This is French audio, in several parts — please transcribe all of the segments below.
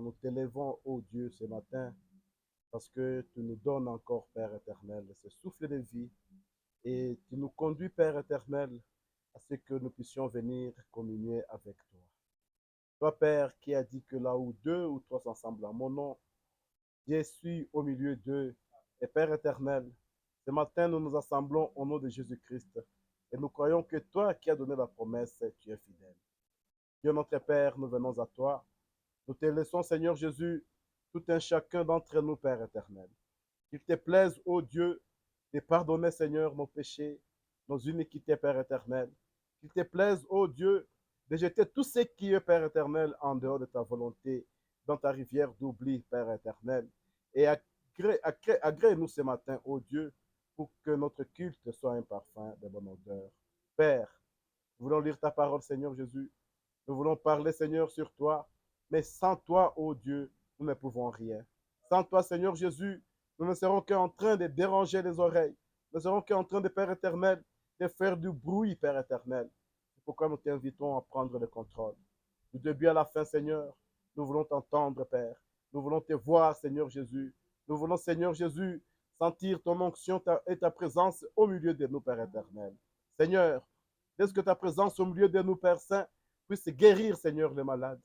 nous t'élèvons, ô Dieu, ce matin, parce que tu nous donnes encore, Père éternel, ce souffle de vie, et tu nous conduis, Père éternel, à ce que nous puissions venir communier avec toi. Toi, Père, qui as dit que là où deux ou trois s'assemblent en mon nom, je suis au milieu d'eux. Et Père éternel, ce matin, nous nous assemblons au nom de Jésus-Christ. Et nous croyons que toi qui as donné la promesse, tu es fidèle. Dieu notre Père, nous venons à toi. Nous te laissons, Seigneur Jésus, tout un chacun d'entre nous, Père éternel. Qu'il te plaise, ô Dieu, de pardonner, Seigneur, nos péchés, nos iniquités, Père éternel. Qu'il te plaise, ô Dieu, de jeter tout ce qui est, Père éternel, en dehors de ta volonté, dans ta rivière d'oubli, Père éternel. Et agrée-nous ce matin, ô Dieu, pour que notre culte soit un parfum de bonne odeur. Père, nous voulons lire ta parole, Seigneur Jésus. Nous voulons parler, Seigneur, sur toi. Mais sans toi, ô Dieu, nous ne pouvons rien. Sans toi, Seigneur Jésus, nous ne serons qu'en train de déranger les oreilles. Nous ne serons qu'en train de, Père éternel, de faire du bruit, Père éternel. C'est pourquoi nous t'invitons à prendre le contrôle. Du début à la fin, Seigneur, nous voulons t'entendre, Père. Nous voulons te voir, Seigneur Jésus. Nous voulons, Seigneur Jésus, sentir ton onction et ta présence au milieu de nous, Père éternel. Seigneur, laisse que ta présence au milieu de nous, Père Saint, puisse guérir, Seigneur, les malades.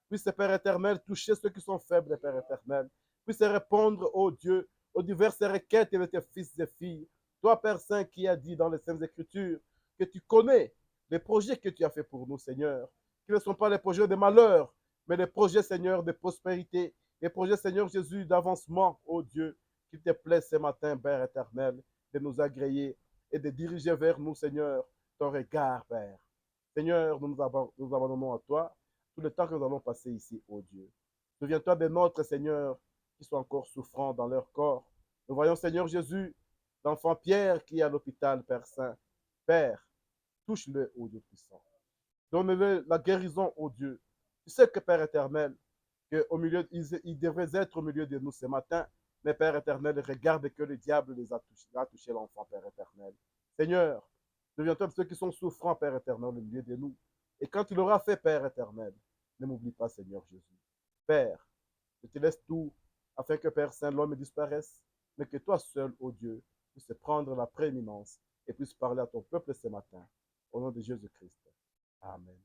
Puisse, Père éternel, toucher ceux qui sont faibles, Père éternel. Puisse répondre, ô Dieu, aux diverses requêtes de tes fils et filles. Toi, Père Saint, qui as dit dans les Saintes Écritures que tu connais les projets que tu as fait pour nous, Seigneur, qui ne sont pas les projets de malheur, mais les projets, Seigneur, de prospérité, les projets, Seigneur Jésus, d'avancement, ô Dieu, qu'il te plaît ce matin, Père éternel, de nous agréer et de diriger vers nous, Seigneur, ton regard, Père. Seigneur, nous abandonnons à toi tout le temps que nous allons passer ici, ô Dieu. Souviens-toi de notre Seigneur qui sont encore souffrants dans leur corps. Nous voyons, Seigneur Jésus, l'enfant Pierre qui est à l'hôpital, Père Saint. Père, touche-le, ô Dieu puissant. Donne-le la guérison, ô Dieu. Tu sais que, Père éternel, il devrait être au milieu de nous ce matin, mais Père éternel, regarde que le diable les a touché l'enfant, Père éternel. Seigneur, souviens-toi de ceux qui sont souffrants, Père éternel, au milieu de nous. Et quand tu l'auras fait, Père éternel, ne m'oublie pas, Seigneur Jésus. Père, je te laisse tout afin que, Père Saint, l'homme disparaisse, mais que toi seul, ô Dieu, puisses prendre la prééminence et puisses parler à ton peuple ce matin. Au nom de Jésus-Christ. Amen.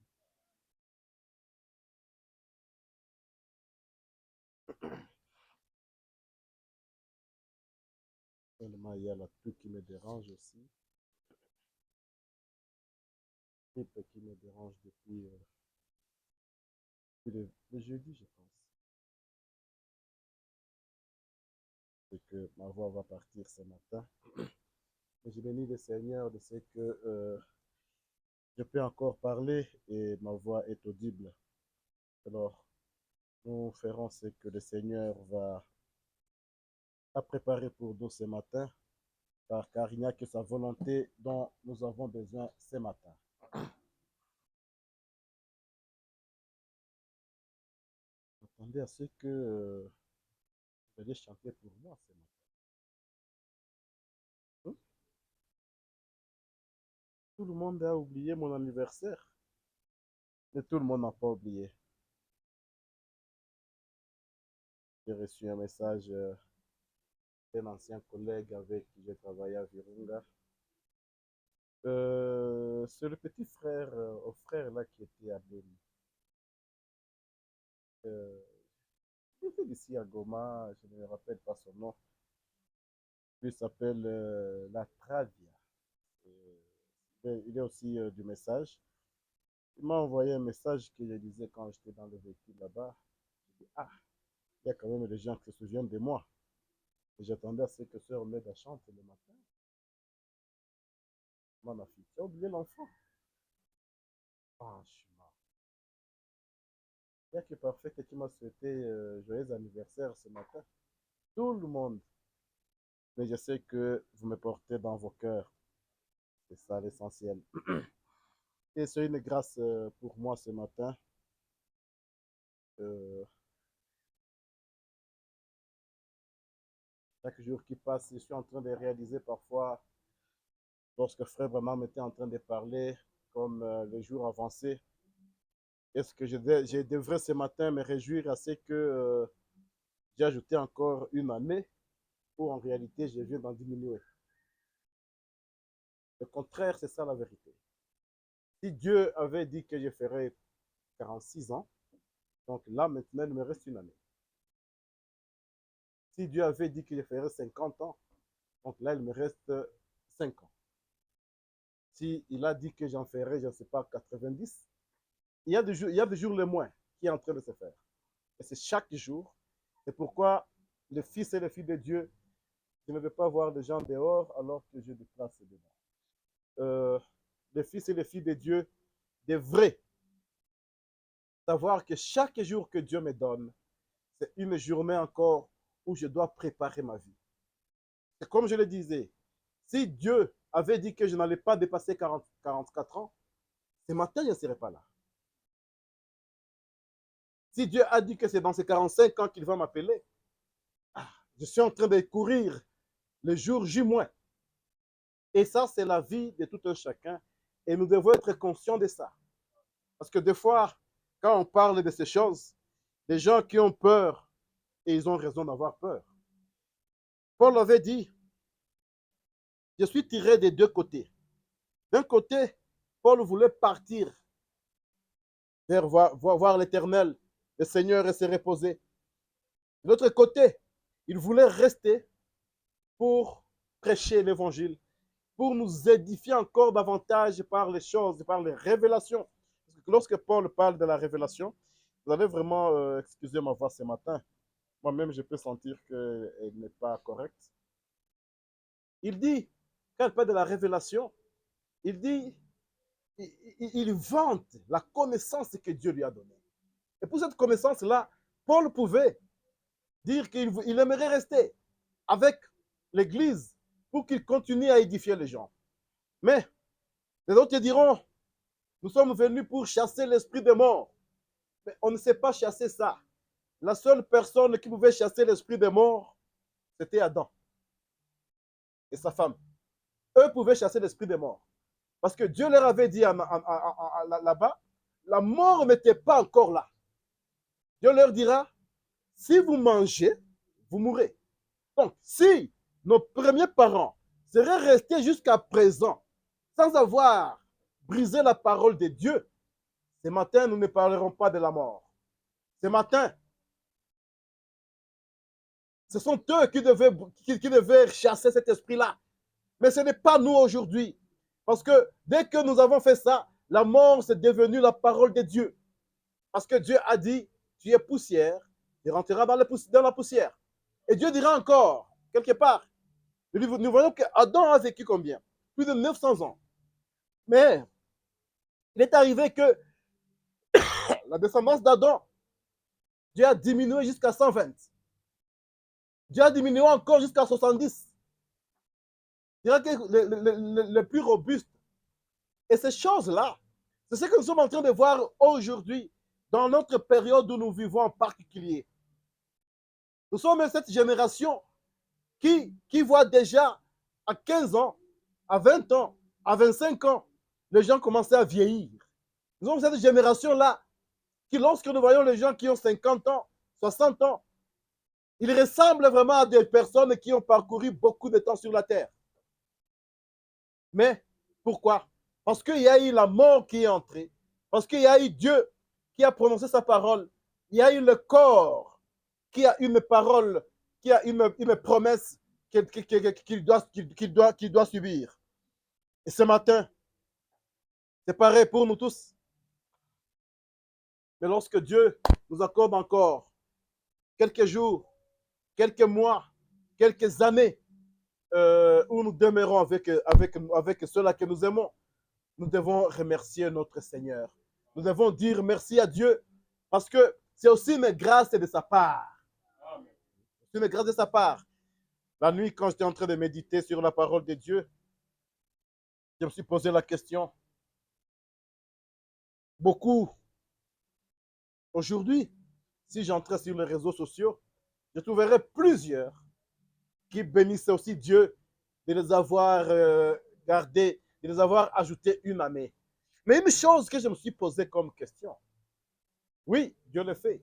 Seulement, il y a la truc qui me dérange aussi. Clip qui me dérange depuis le jeudi, je pense. C'est que ma voix va partir ce matin. Mais je bénis le Seigneur de ce que je peux encore parler et ma voix est audible. Alors, nous ferons ce que le Seigneur a préparé pour nous ce matin, car il n'y a que sa volonté dont nous avons besoin ce matin. Attendez à ce que vous allez chanter pour moi ce matin. Hein? Tout le monde a oublié mon anniversaire, mais tout le monde n'a pas oublié. J'ai reçu un message d'un ancien collègue avec qui j'ai travaillé à Virunga. C'est le petit frère, au frère là qui était à Beni. Euh, il était d'ici à Goma, je ne me rappelle pas son nom. Lui s'appelle La Travia. Il est aussi du message. Il m'a envoyé un message que je lisais quand j'étais dans le véhicule là-bas. Je dis, ah, il y a quand même des gens qui se souviennent de moi. Et j'attendais à ce que Sœur Leda chante le matin. Ma fille, tu as oublié l'enfant. Franchement. Il y a que Parfait qui m'a souhaité joyeux anniversaire ce matin. Tout le monde. Mais je sais que vous me portez dans vos cœurs. C'est ça l'essentiel. Et c'est une grâce pour moi ce matin. Euh, Chaque jour qui passe, je suis en train de réaliser parfois, lorsque Frère Branham était en train de parler, comme les jours avancés, Est-ce que je devrais ce matin me réjouir à ce que j'ai ajouté encore une année ou en réalité je viens d'en diminuer? Le contraire, c'est ça la vérité. Si Dieu avait dit que je ferais 46 ans, donc là maintenant il me reste une année. Si Dieu avait dit que je ferais 50 ans, donc là il me reste 5 ans. Si il a dit que j'en ferais, je ne sais pas, 90, il y a des jours le moins qui est en train de se faire. Et c'est chaque jour. C'est pourquoi le Fils et les filles de Dieu, je ne veux pas voir des gens dehors alors que j'ai des places dedans. Les fils et les filles de Dieu devraient savoir que chaque jour que Dieu me donne, c'est une journée encore où je dois préparer ma vie. Et comme je le disais, si Dieu avait dit que je n'allais pas dépasser 44 ans, ce matin, je ne serais pas là. Si Dieu a dit que c'est dans ces 45 ans qu'il va m'appeler, je suis en train de courir le jour J-. Et ça, c'est la vie de tout un chacun. Et nous devons être conscients de ça. Parce que des fois, quand on parle de ces choses, les gens qui ont peur, et ils ont raison d'avoir peur. Paul avait dit, je suis tiré des deux côtés. D'un côté, Paul voulait partir vers voir l'Éternel, le Seigneur, et se reposer. De l'autre côté, il voulait rester pour prêcher l'Évangile, pour nous édifier encore davantage par les choses, par les révélations. Parce que lorsque Paul parle de la révélation, vous allez vraiment excuser ma voix ce matin. Moi-même, je peux sentir qu'elle n'est pas correcte. Il dit, quand il parle de la révélation, il dit, il vante la connaissance que Dieu lui a donnée. Et pour cette connaissance-là, Paul pouvait dire qu'il aimerait rester avec l'Église pour qu'il continue à édifier les gens. Mais les autres diront, nous sommes venus pour chasser l'esprit des morts. Mais on ne sait pas chasser ça. La seule personne qui pouvait chasser l'esprit des morts, c'était Adam et sa femme. Eux pouvaient chasser l'esprit des morts. Parce que Dieu leur avait dit là-bas, la mort n'était pas encore là. Dieu leur dira, si vous mangez, vous mourrez. Donc, si nos premiers parents seraient restés jusqu'à présent sans avoir brisé la parole de Dieu, ce matin, nous ne parlerons pas de la mort. Ce matin, ce sont eux qui devaient chasser cet esprit-là. Mais ce n'est pas nous aujourd'hui. Parce que dès que nous avons fait ça, la mort, c'est devenu la parole de Dieu. Parce que Dieu a dit, tu es poussière, tu rentreras dans la poussière. Et Dieu dira encore, quelque part, nous voyons qu'Adam a vécu combien? Plus de 900 ans. Mais il est arrivé que la descendance d'Adam, Dieu a diminué jusqu'à 120. Dieu a diminué encore jusqu'à 70. Je dirais que le plus robuste. Et ces choses-là, c'est ce que nous sommes en train de voir aujourd'hui, dans notre période où nous vivons en particulier. Nous sommes cette génération qui voit déjà à 15 ans, à 20 ans, à 25 ans, les gens commencer à vieillir. Nous sommes cette génération-là qui, lorsque nous voyons les gens qui ont 50 ans, 60 ans, ils ressemblent vraiment à des personnes qui ont parcouru beaucoup de temps sur la terre. Mais pourquoi? Parce qu'il y a eu la mort qui est entrée, parce qu'il y a eu Dieu qui a prononcé sa parole, il y a eu le corps qui a une parole, qui a une promesse qu'il doit subir. Et ce matin, c'est pareil pour nous tous. Mais lorsque Dieu nous accorde encore quelques jours, quelques mois, quelques années où nous demeurons avec ceux-là que nous aimons, nous devons remercier notre Seigneur. Nous devons dire merci à Dieu parce que c'est aussi une grâce de sa part. C'est une grâce de sa part. La nuit, quand j'étais en train de méditer sur la parole de Dieu, je me suis posé la question. Beaucoup, aujourd'hui, si j'entrais sur les réseaux sociaux, je trouverais plusieurs qui bénissaient aussi Dieu de les avoir gardés, de les avoir ajoutés une année. Mais une chose que je me suis posée comme question, Oui, Dieu le fait.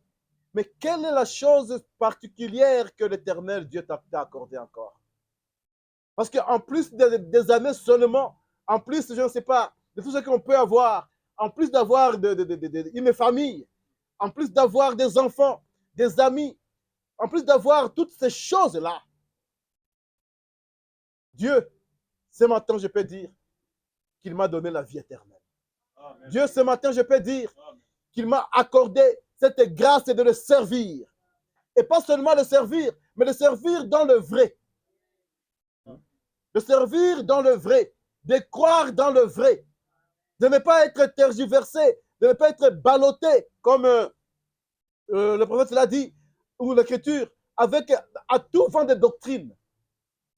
Mais quelle est la chose particulière que l'Éternel Dieu t'a accordé encore? Parce qu'en plus des années seulement, en plus, je ne sais pas, de tout ce qu'on peut avoir, en plus d'avoir une famille, en plus d'avoir des enfants, des amis, en plus d'avoir toutes ces choses-là, Dieu, ce matin, je peux dire qu'il m'a donné la vie éternelle. Amen. Dieu, ce matin, je peux dire qu'il m'a accordé cette grâce de le servir. Et pas seulement le servir, mais le servir dans le vrai. De servir dans le vrai, de croire dans le vrai, de ne pas être tergiversé, de ne pas être ballotté, comme le prophète l'a dit, ou l'écriture, avec à tout vent de doctrine.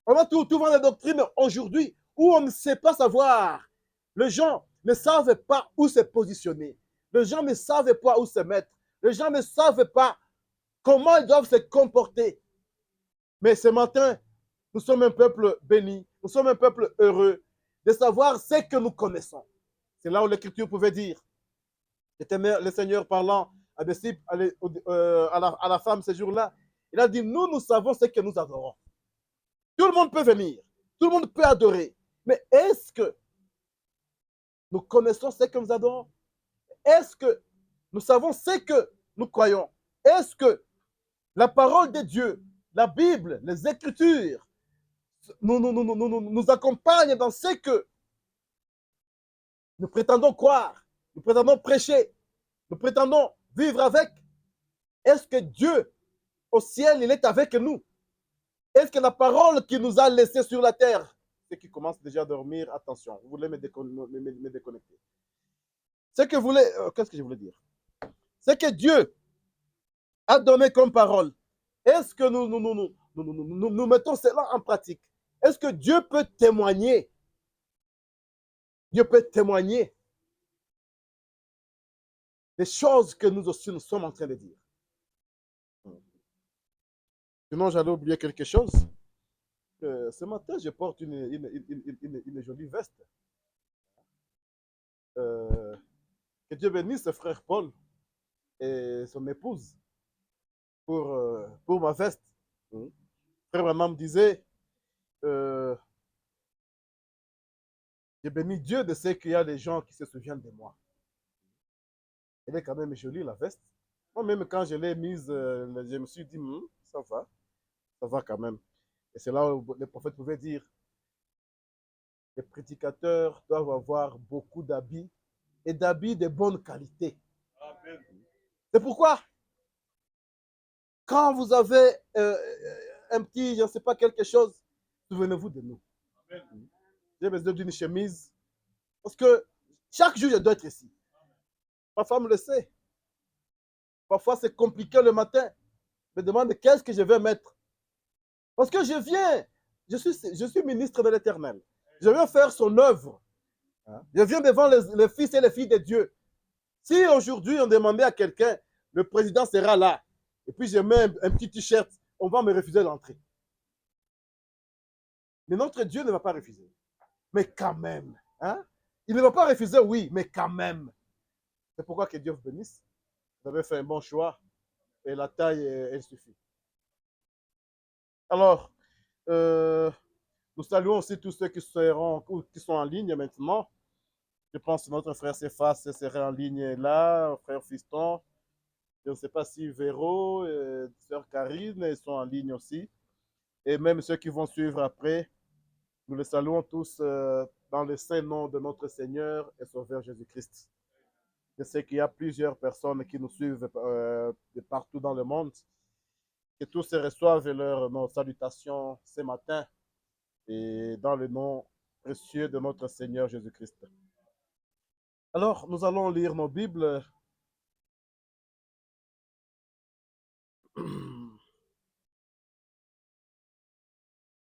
On a tout vent de doctrine aujourd'hui où on ne sait pas savoir. Les gens ne savent pas où se positionner. Les gens ne savent pas où se mettre. Les gens ne savent pas comment ils doivent se comporter. Mais ce matin, nous sommes un peuple béni, nous sommes un peuple heureux de savoir ce que nous connaissons. C'est là où l'Écriture pouvait dire, le Seigneur parlant à, à la femme ce jour-là, il a dit, nous savons ce que nous adorons. Tout le monde peut venir, tout le monde peut adorer, mais est-ce que nous connaissons ce que nous adorons? Est-ce que nous savons ce que nous croyons? Est-ce que la parole de Dieu, la Bible, les Écritures, nous accompagnent dans ce que nous prétendons croire, nous prétendons prêcher, nous prétendons vivre avec? Est-ce que Dieu, au ciel, il est avec nous? Est-ce que la parole qu'il nous a laissée sur la terre, ceux qui commencent déjà à dormir, attention, vous voulez me déconnecter. Qu'est-ce que je voulais dire? C'est que Dieu a donné comme parole. Est-ce que nous mettons cela en pratique? Est-ce que Dieu peut témoigner? Dieu peut témoigner des choses que nous aussi nous sommes en train de dire. Sinon, j'allais oublier quelque chose. Ce matin, je porte une jolie veste. Que Dieu bénisse frère Paul et son épouse pour ma veste. Frère Branham me disait, j'ai béni Dieu de ce qu'il y a des gens qui se souviennent de moi. Elle est quand même jolie, la veste. Moi-même, quand je l'ai mise, je me suis dit, ça va quand même. Et c'est là où les prophètes pouvaient dire, les prédicateurs doivent avoir beaucoup d'habits et d'habits de bonne qualité. Amen. C'est pourquoi, quand vous avez un petit, je ne sais pas, quelque chose, souvenez-vous de nous. J'ai besoin d'une chemise, parce que chaque jour, je dois être ici. Ma femme le sait. Parfois, c'est compliqué le matin. Je me demande qu'est-ce que je vais mettre. Parce que je viens, je suis ministre de l'Éternel. Je viens faire son œuvre. Je viens devant les fils et les filles de Dieu. Si aujourd'hui, on demandait à quelqu'un, le président sera là, et puis je mets un petit t-shirt, on va me refuser l'entrée. Mais notre Dieu ne va pas refuser. Mais quand même, hein? Il ne va pas refuser, oui, mais quand même. C'est pourquoi que Dieu vous bénisse. Vous avez fait un bon choix et la taille, elle suffit. Alors, nous saluons aussi tous ceux qui sont en ligne maintenant. Je pense que notre frère Cephas serait en ligne là, frère Fiston. Je ne sais pas si Véro, sœur Karine, ils sont en ligne aussi. Et même ceux qui vont suivre après, nous les saluons tous dans le saint nom de notre Seigneur et Sauveur Jésus-Christ. Je sais qu'il y a plusieurs personnes qui nous suivent de partout dans le monde. Que tous se reçoivent nos salutations ce matin et dans le nom précieux de notre Seigneur Jésus-Christ. Alors, nous allons lire nos Bibles.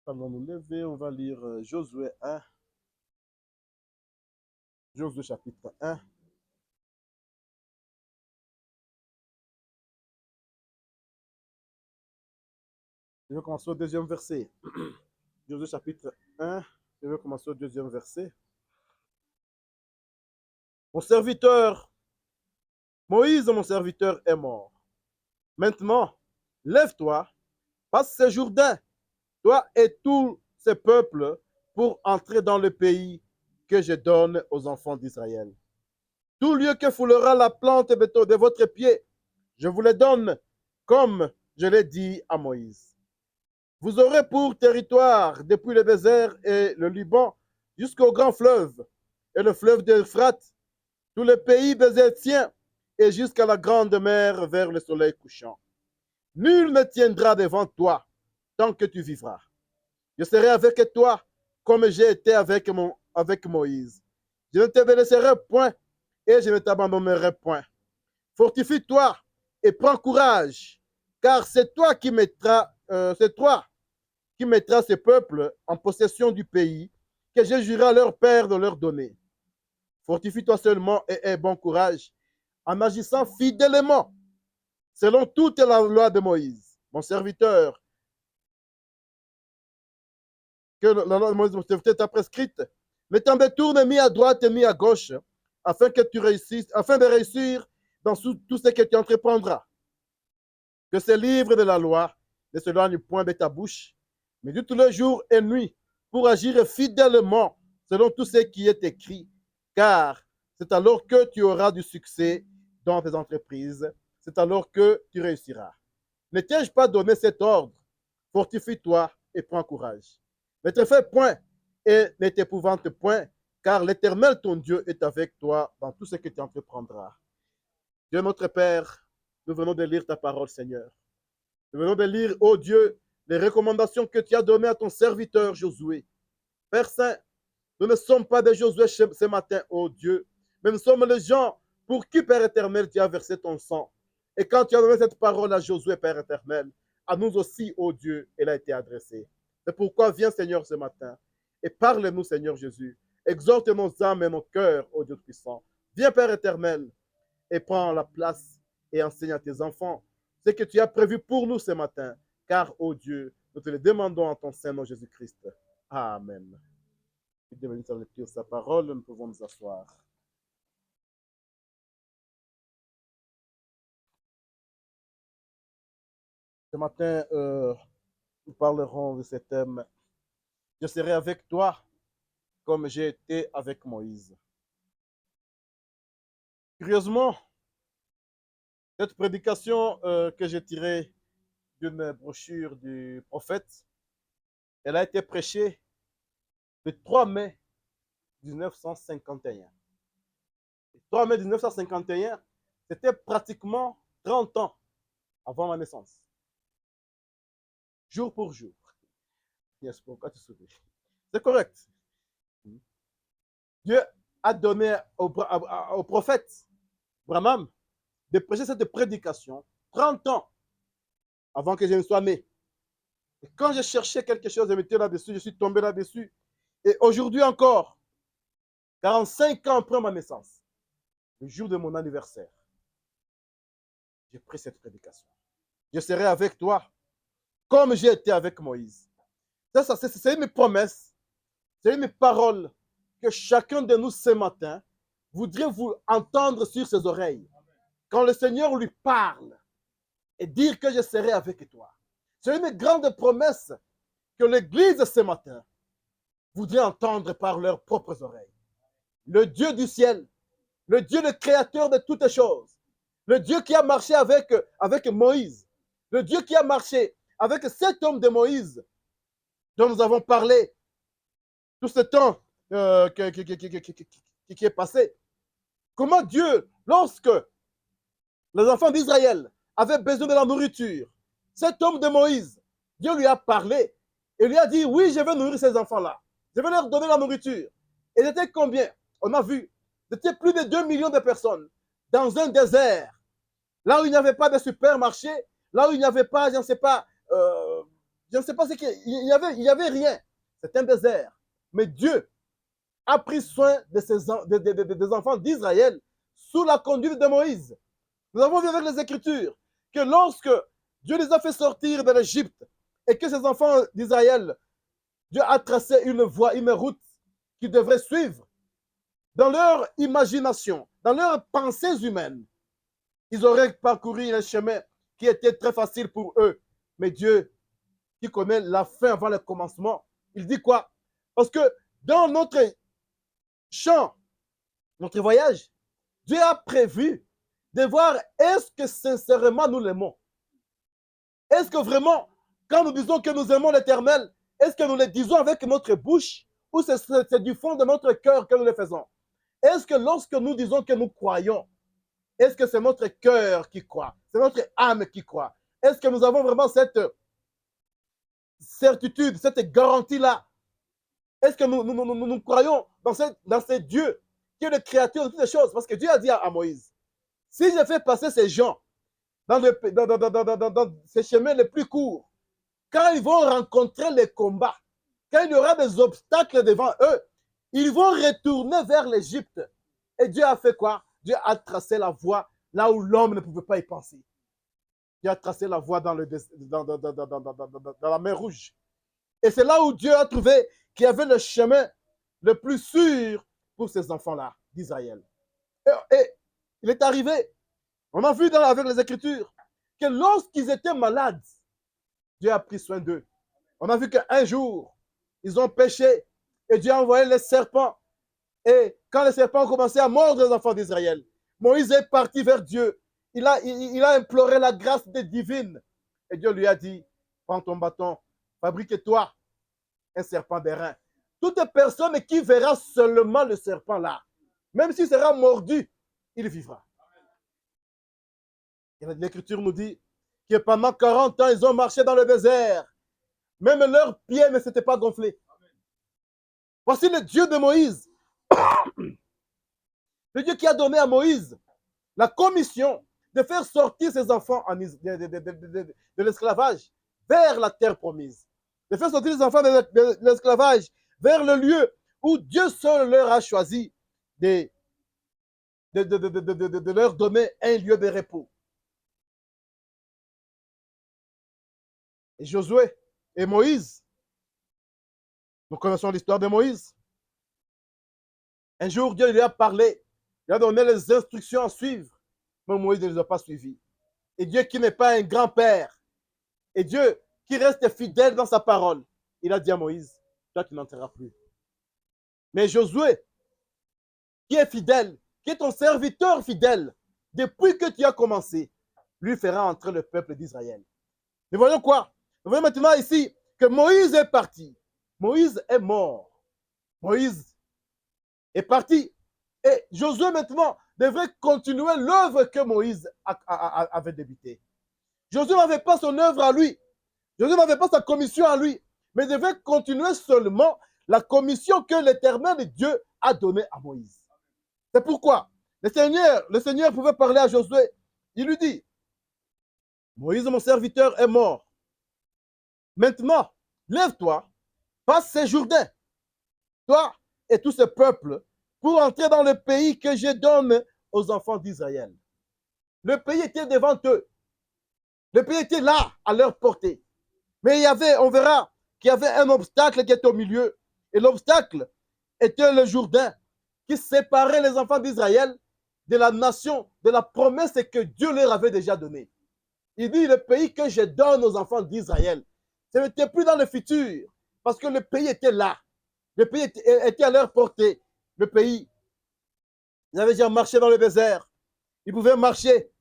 Allons nous lever, on va lire Josué 1. Josué chapitre 1. Je vais commencer au deuxième verset. Josué chapitre 1. Je vais commencer au deuxième verset. Mon serviteur Moïse, mon serviteur, est mort. Maintenant, lève-toi, passe ce Jourdain, toi et tous ces peuples, pour entrer dans le pays que je donne aux enfants d'Israël. Tout lieu que foulera la plante de votre pied, je vous le donne, comme je l'ai dit à Moïse. Vous aurez pour territoire, depuis le désert et le Liban, jusqu'au grand fleuve, et le fleuve d'Euphrate, tout le pays des Étiens, et jusqu'à la grande mer vers le soleil couchant. Nul ne tiendra devant toi tant que tu vivras. Je serai avec toi comme j'ai été avec Moïse. Je ne te laisserai point et je ne t'abandonnerai point. Fortifie-toi et prends courage, car c'est toi qui mettras ces peuples en possession du pays que je juré à leur père de leur donner. Fortifie-toi seulement et aie bon courage en agissant fidèlement selon toute la loi de Moïse, mon serviteur, que la loi de Moïse t'a prescrite. Ne t'en détourne ni à droite ni à gauche, afin de réussir dans tout ce que tu entreprendras. Que ces livres de la loi ne s'éloignent point de ta bouche, mais de tous les jours et nuits, pour agir fidèlement selon tout ce qui est écrit, car c'est alors que tu auras du succès dans tes entreprises, c'est alors que tu réussiras. Ne t'ai-je pas donné cet ordre? Fortifie-toi et prends courage. Ne te fais point et ne t'épouvante point, car l'Éternel, ton Dieu, est avec toi dans tout ce que tu entreprendras. Dieu notre Père, nous venons de lire ta parole, Seigneur. Nous venons de lire, ô Dieu, les recommandations que tu as données à ton serviteur Josué. Père Saint, nous ne sommes pas des Josué ce matin, ô Dieu, mais nous sommes les gens pour qui, Père éternel, tu as versé ton sang. Et quand tu as donné cette parole à Josué, Père éternel, à nous aussi, ô Dieu, elle a été adressée. C'est pourquoi viens, Seigneur, ce matin, et parle-nous, Seigneur Jésus. Exhorte nos âmes et nos cœurs, ô Dieu puissant. Viens, Père éternel, et prends la place et enseigne à tes enfants ce que tu as prévu pour nous ce matin. Car, ô Dieu, nous te le demandons en ton Saint-Nom Jésus-Christ. Amen. Devenu sa lecture, sa parole, nous pouvons nous asseoir. Ce matin, nous parlerons de ce thème. Je serai avec toi comme j'ai été avec Moïse. Curieusement, cette prédication que j'ai tirée d'une brochure du prophète, elle a été prêchée le 3 mai 1951. Le 3 mai 1951, c'était pratiquement 30 ans avant ma naissance. Jour pour jour. Yes, pourquoi tu souris? C'est correct. Dieu a donné au prophète Branham de prêcher cette prédication 30 ans avant que je ne sois né. Et quand je cherchais quelque chose, je m'étais là-dessus, je suis tombé là-dessus. Et aujourd'hui encore, 45 ans après ma naissance, le jour de mon anniversaire, j'ai pris cette prédication. Je serai avec toi comme j'ai été avec Moïse. C'est mes promesses, c'est mes paroles que chacun de nous ce matin voudrait vous entendre sur ses oreilles. Quand le Seigneur lui parle et dire que je serai avec toi. C'est une grande promesse que l'Église ce matin voudrait entendre par leurs propres oreilles. Le Dieu du ciel, le Dieu le créateur de toutes choses, le Dieu qui a marché avec Moïse, le Dieu qui a marché avec cet homme de Moïse dont nous avons parlé tout ce temps qui est passé. Comment Dieu, lorsque les enfants d'Israël avaient besoin de la nourriture, cet homme de Moïse, Dieu lui a parlé et lui a dit, oui, je vais nourrir ces enfants-là. Je vais leur donner la nourriture. Et c'était combien? On a vu, c'était plus de 2 millions de personnes dans un désert, là où il n'y avait pas de supermarché, là où il n'y avait pas, je ne sais pas ce qu'il y avait rien. C'est un désert. Mais Dieu a pris soin des enfants d'Israël sous la conduite de Moïse. Nous avons vu avec les Écritures que lorsque Dieu les a fait sortir de l'Égypte et que ces enfants d'Israël, Dieu a tracé une voie, une route qu'ils devraient suivre dans leur imagination, dans leurs pensées humaines. Ils auraient parcouru un chemin qui était très facile pour eux. Mais Dieu, qui connaît la fin avant le commencement, il dit quoi? Parce que dans notre champ, notre voyage, Dieu a prévu de voir est-ce que sincèrement nous l'aimons. Est-ce que vraiment, quand nous disons que nous aimons l'Éternel, est-ce que nous le disons avec notre bouche ou c'est du fond de notre cœur que nous le faisons? Est-ce que lorsque nous disons que nous croyons, est-ce que c'est notre cœur qui croit? C'est notre âme qui croit? Est-ce que nous avons vraiment cette certitude, cette garantie-là? Est-ce que nous croyons dans ce Dieu qui est le créateur de toutes les choses? Parce que Dieu a dit à Moïse, si je fais passer ces gens dans ces chemins les plus courts, quand ils vont rencontrer les combats, quand il y aura des obstacles devant eux, ils vont retourner vers l'Égypte. Et Dieu a fait quoi? Dieu a tracé la voie là où l'homme ne pouvait pas y penser. Dieu a tracé la voie dans la mer Rouge. Et c'est là où Dieu a trouvé qu'il y avait le chemin le plus sûr pour ces enfants-là d'Israël. Et il est arrivé, on a vu avec les Écritures, que lorsqu'ils étaient malades, Dieu a pris soin d'eux. On a vu qu'un jour, ils ont péché et Dieu a envoyé les serpents. Et quand les serpents ont commencé à mordre les enfants d'Israël, Moïse est parti vers Dieu. Il a imploré la grâce divine. Et Dieu lui a dit, prends ton bâton, fabrique-toi un serpent d'airain. Toute personne qui verra seulement le serpent là, même s'il sera mordu, il vivra. L'Écriture nous dit que pendant 40 ans, ils ont marché dans le désert. Même leurs pieds ne s'étaient pas gonflés. Voici le Dieu de Moïse. Le Dieu qui a donné à Moïse la commission de faire sortir ses enfants de l'esclavage vers la terre promise. De faire sortir les enfants de l'esclavage vers le lieu où Dieu seul leur a choisi de leur donner un lieu de repos. Et Josué et Moïse, nous connaissons l'histoire de Moïse. Un jour, Dieu lui a parlé, il a donné les instructions à suivre, mais Moïse ne les a pas suivies. Et Dieu qui n'est pas un grand-père, et Dieu qui reste fidèle dans sa parole, il a dit à Moïse, toi tu n'entreras plus. Mais Josué, qui est fidèle, qui est ton serviteur fidèle, depuis que tu as commencé, lui fera entrer le peuple d'Israël. Nous voyons quoi? Nous voyons maintenant ici que Moïse est parti. Moïse est mort. Moïse est parti. Et Josué maintenant devrait continuer l'œuvre que Moïse avait débutée. Josué n'avait pas son œuvre à lui. Josué n'avait pas sa commission à lui. Mais devait continuer seulement la commission que l'Éternel Dieu a donnée à Moïse. C'est pourquoi le Seigneur pouvait parler à Josué. Il lui dit, Moïse, mon serviteur, est mort. Maintenant, lève-toi, passe ces Jourdains, toi et tout ce peuple, pour entrer dans le pays que je donne aux enfants d'Israël. Le pays était devant eux. Le pays était là, à leur portée. Mais on verra qu'il y avait un obstacle qui était au milieu. Et l'obstacle était le Jourdain qui séparait les enfants d'Israël de la nation, de la promesse que Dieu leur avait déjà donnée. Il dit, le pays que je donne aux enfants d'Israël, ce n'était plus dans le futur, parce que le pays était là. Le pays était à leur portée. Le pays, ils avaient déjà marché dans le désert. Ils pouvaient marcher.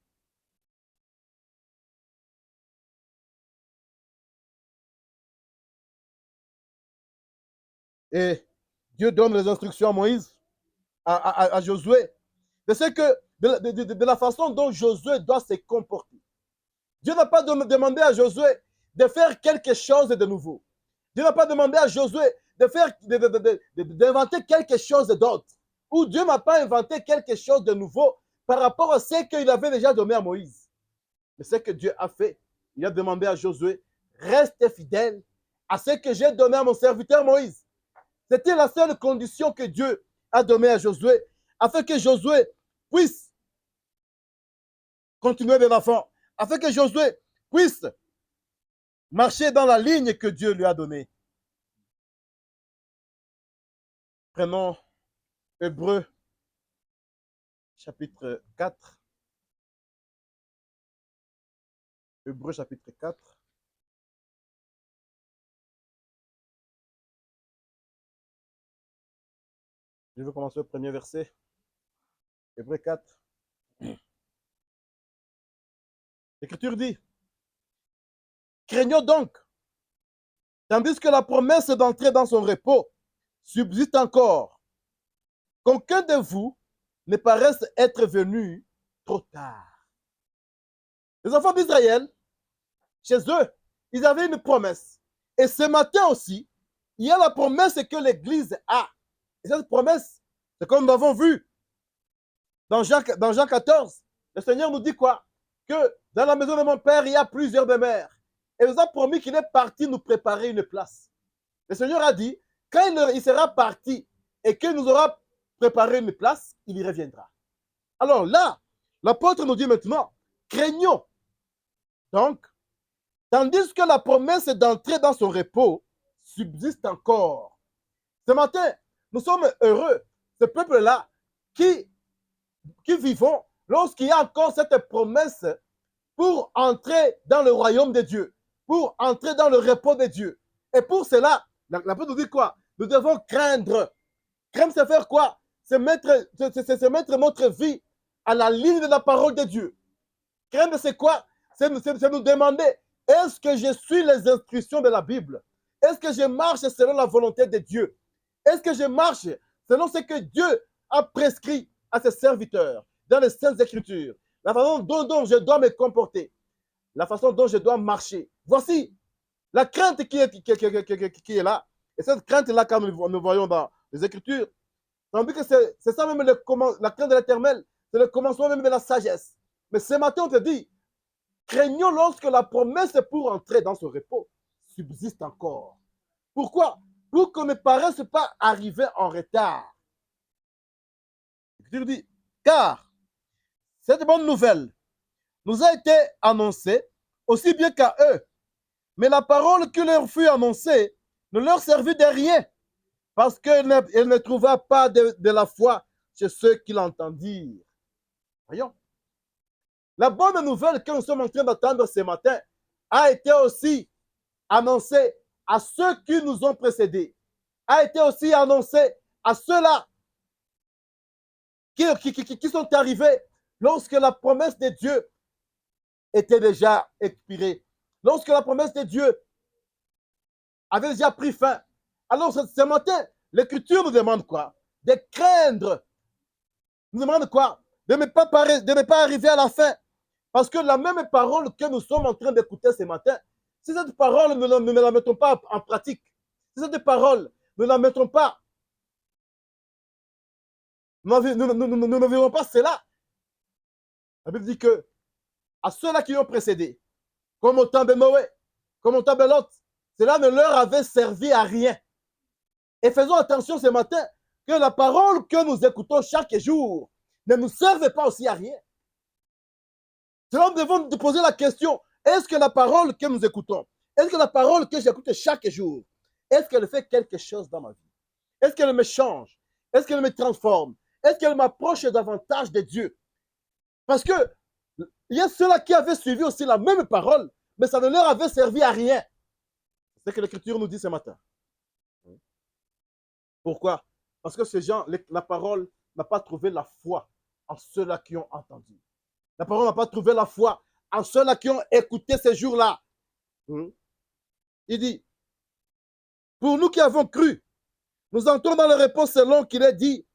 Et Dieu donne les instructions à Moïse, à Josué, de ce que de la façon dont Josué doit se comporter. Dieu n'a pas demandé à Josué de faire quelque chose de nouveau. Dieu n'a pas demandé à Josué d'inventer quelque chose d'autre. Ou Dieu n'a pas inventé quelque chose de nouveau par rapport à ce qu'il avait déjà donné à Moïse. Mais ce que Dieu a fait, il a demandé à Josué, reste fidèle à ce que j'ai donné à mon serviteur Moïse. C'était la seule condition que Dieu a donnée à Josué, afin que Josué puisse continuer de l'enfant, afin que Josué puisse marcher dans la ligne que Dieu lui a donnée. Prenons Hébreux, chapitre 4. Hébreux chapitre 4. Je vais commencer au premier verset. Hébreux 4. L'Écriture dit, craignons donc, tandis que la promesse d'entrer dans son repos subsiste encore, qu'aucun de vous ne paraisse être venu trop tard. Les enfants d'Israël, chez eux, ils avaient une promesse. Et ce matin aussi, il y a la promesse que l'Église a. Et cette promesse, c'est comme nous avons vu dans Jean 14, le Seigneur nous dit quoi? Que dans la maison de mon Père, il y a plusieurs demeures. Et il nous a promis qu'il est parti nous préparer une place. Le Seigneur a dit, quand il sera parti et qu'il nous aura préparé une place, il y reviendra. Alors là, l'apôtre nous dit maintenant, craignons donc, tandis que la promesse d'entrer dans son repos subsiste encore. Ce matin, nous sommes heureux, ce peuple-là, qui vivons lorsqu'il y a encore cette promesse pour entrer dans le royaume de Dieu, pour entrer dans le repos de Dieu. Et pour cela, l'apôtre nous dit quoi? Nous devons craindre. Craindre, c'est faire quoi? C'est mettre notre vie à la ligne de la parole de Dieu. Craindre, c'est quoi? C'est nous demander, est-ce que je suis les instructions de la Bible? Est-ce que je marche selon la volonté de Dieu? Est-ce que je marche selon ce que Dieu a prescrit à ses serviteurs dans les Saintes Écritures? La façon dont je dois me comporter, la façon dont je dois marcher. Voici la crainte qui est là. Et cette crainte-là, comme nous voyons dans les Écritures, tandis que c'est ça même la crainte de l'Éternel, c'est le commencement même de la sagesse. Mais ce matin, on te dit, craignons lorsque la promesse pour entrer dans ce repos subsiste encore. Pourquoi? Pour qu'on ne paraisse pas arriver en retard. L'Écriture dit, car cette bonne nouvelle nous a été annoncée aussi bien qu'à eux. Mais la parole qui leur fut annoncée ne leur servit de rien, parce qu'elle ne trouva pas de la foi chez ceux qui l'entendirent. Voyons. La bonne nouvelle que nous sommes en train d'attendre ce matin a été aussi annoncée à ceux qui nous ont précédés, a été aussi annoncée à ceux-là qui sont arrivés lorsque la promesse de Dieu était déjà expirée, lorsque la promesse de Dieu avait déjà pris fin. Alors ce matin, l'Écriture nous demande quoi? De craindre. Nous demande quoi? De ne pas arriver à la fin. Parce que la même parole que nous sommes en train d'écouter ce matin, si cette parole, nous ne la mettons pas en pratique, si cette parole, nous ne la mettons pas, nous ne verrons pas cela. La Bible dit que à ceux-là qui ont précédé, comme au temps de Noé, comme au temps de Lot, cela ne leur avait servi à rien. Et faisons attention ce matin que la parole que nous écoutons chaque jour ne nous serve pas aussi à rien. Cela, nous devons nous poser la question, est-ce que la parole que nous écoutons, est-ce que la parole que j'écoute chaque jour, est-ce qu'elle fait quelque chose dans ma vie? Est-ce qu'elle me change? Est-ce qu'elle me transforme? Est-ce qu'elle m'approche davantage de Dieu? Parce que il y a ceux-là qui avaient suivi aussi la même parole, mais ça ne leur avait servi à rien. C'est ce que l'Écriture nous dit ce matin. Pourquoi? Parce que ces gens, la parole n'a pas trouvé la foi en ceux-là qui ont entendu. La parole n'a pas trouvé la foi en ceux-là qui ont écouté ces jours-là. Il dit, pour nous qui avons cru, nous entrons dans le repos selon qu'il est dit,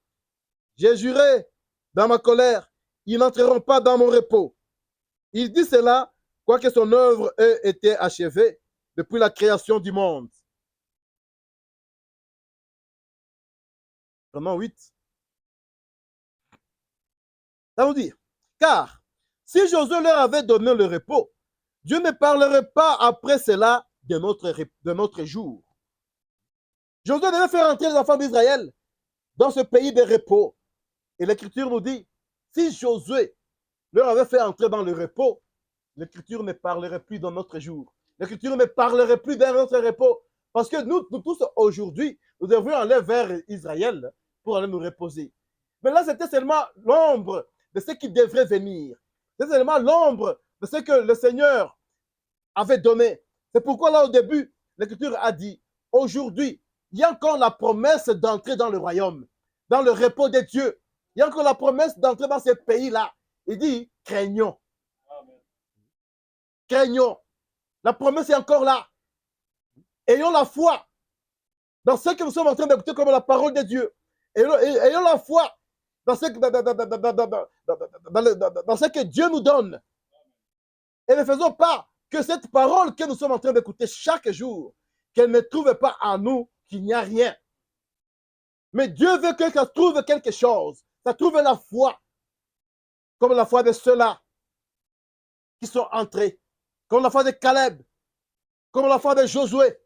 j'ai juré dans ma colère, ils n'entreront pas dans mon repos. Il dit cela, quoique son œuvre ait été achevée depuis la création du monde. Verset 8. Ça veut dire, car si Josué leur avait donné le repos, Dieu ne parlerait pas après cela de notre jour. Josué devait faire entrer les enfants d'Israël dans ce pays de repos. Et l'Écriture nous dit, si Josué leur avait fait entrer dans le repos, l'Écriture ne parlerait plus dans notre jour. L'Écriture ne parlerait plus de notre repos. Parce que nous tous, aujourd'hui, nous devrions aller vers Israël pour aller nous reposer. Mais là, c'était seulement l'ombre de ce qui devrait venir. C'est seulement l'ombre de ce que le Seigneur avait donné. C'est pourquoi là au début, l'Écriture a dit, aujourd'hui, il y a encore la promesse d'entrer dans le royaume, dans le repos de Dieu. Il y a encore la promesse d'entrer dans ces pays-là. Il dit, craignons. Craignons. La promesse est encore là. Ayons la foi dans ce que nous sommes en train d'écouter comme la parole de Dieu. Ayons la foi dans ce que Dieu nous donne. Et ne faisons pas que cette parole que nous sommes en train d'écouter chaque jour, qu'elle ne trouve pas en nous qu'il n'y a rien. Mais Dieu veut que ça trouve quelque chose. Ça trouve la foi. Comme la foi de ceux-là qui sont entrés. Comme la foi de Caleb. Comme la foi de Josué.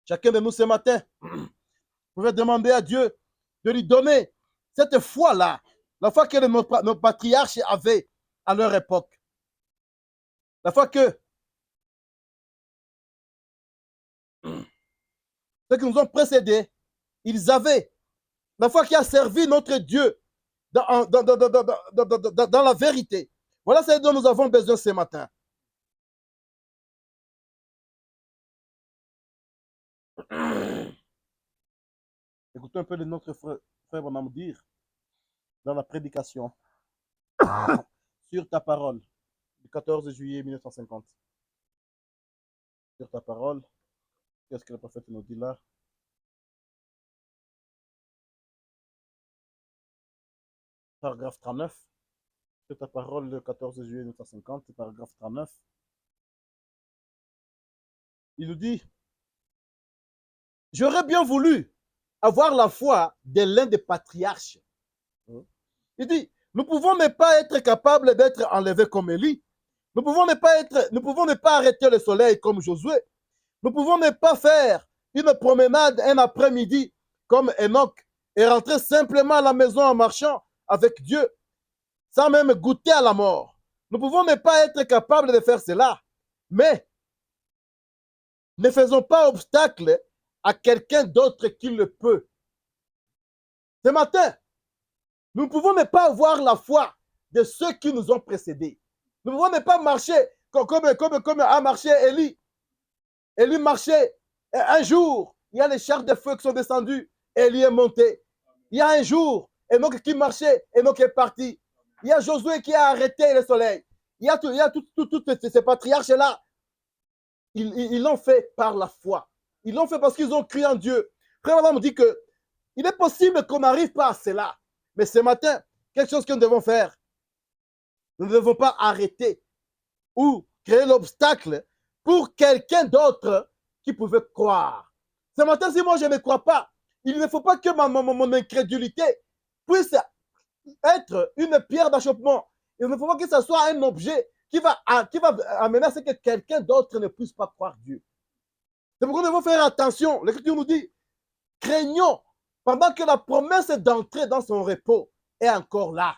Chacun de nous ce matin pouvait demander à Dieu de lui donner cette foi-là. La foi que nos patriarches avaient à leur époque. La foi que ceux qui nous ont précédés, ils avaient. La foi qui a servi notre Dieu dans la vérité. Voilà ce dont nous avons besoin ce matin. Écoutons un peu de notre frère Bonhomme dire dans la prédication sur ta parole du 14 juillet 1950. Sur ta parole, qu'est-ce que le prophète nous dit là? Paragraphe 39. Sur ta parole le 14 juillet 1950, paragraphe 39. Il nous dit, j'aurais bien voulu avoir la foi de l'un des patriarches. Il dit, nous pouvons ne pas être capables d'être enlevés comme Élie. Nous pouvons ne pas arrêter le soleil comme Josué. Nous pouvons ne pas faire une promenade un après-midi comme Enoch et rentrer simplement à la maison en marchant avec Dieu sans même goûter à la mort. Nous pouvons ne pas être capables de faire cela, mais ne faisons pas obstacle à quelqu'un d'autre qui le peut. Ce matin, nous pouvons ne pas avoir la foi de ceux qui nous ont précédés. Nous pouvons ne pas marcher comme a marché Élie. Élie marchait, et un jour, il y a les chars de feu qui sont descendus, Élie est monté. Il y a un jour, Enoch qui marchait, Enoch est parti. Il y a Josué qui a arrêté le soleil. Il y a tous ces patriarches-là. Ils l'ont fait par la foi. Ils l'ont fait parce qu'ils ont cru en Dieu. Frère Madame dit que il est possible qu'on n'arrive pas à cela. Mais ce matin, quelque chose que nous devons faire, nous ne devons pas arrêter ou créer l'obstacle pour quelqu'un d'autre qui pouvait croire. Ce matin, si moi je ne crois pas, il ne faut pas que mon incrédulité puisse être une pierre d'achoppement. Il ne faut pas que ce soit un objet qui va amener à ce que quelqu'un d'autre ne puisse pas croire Dieu. C'est pourquoi nous devons faire attention. L'Écriture nous dit, craignons pendant que la promesse d'entrer dans son repos est encore là.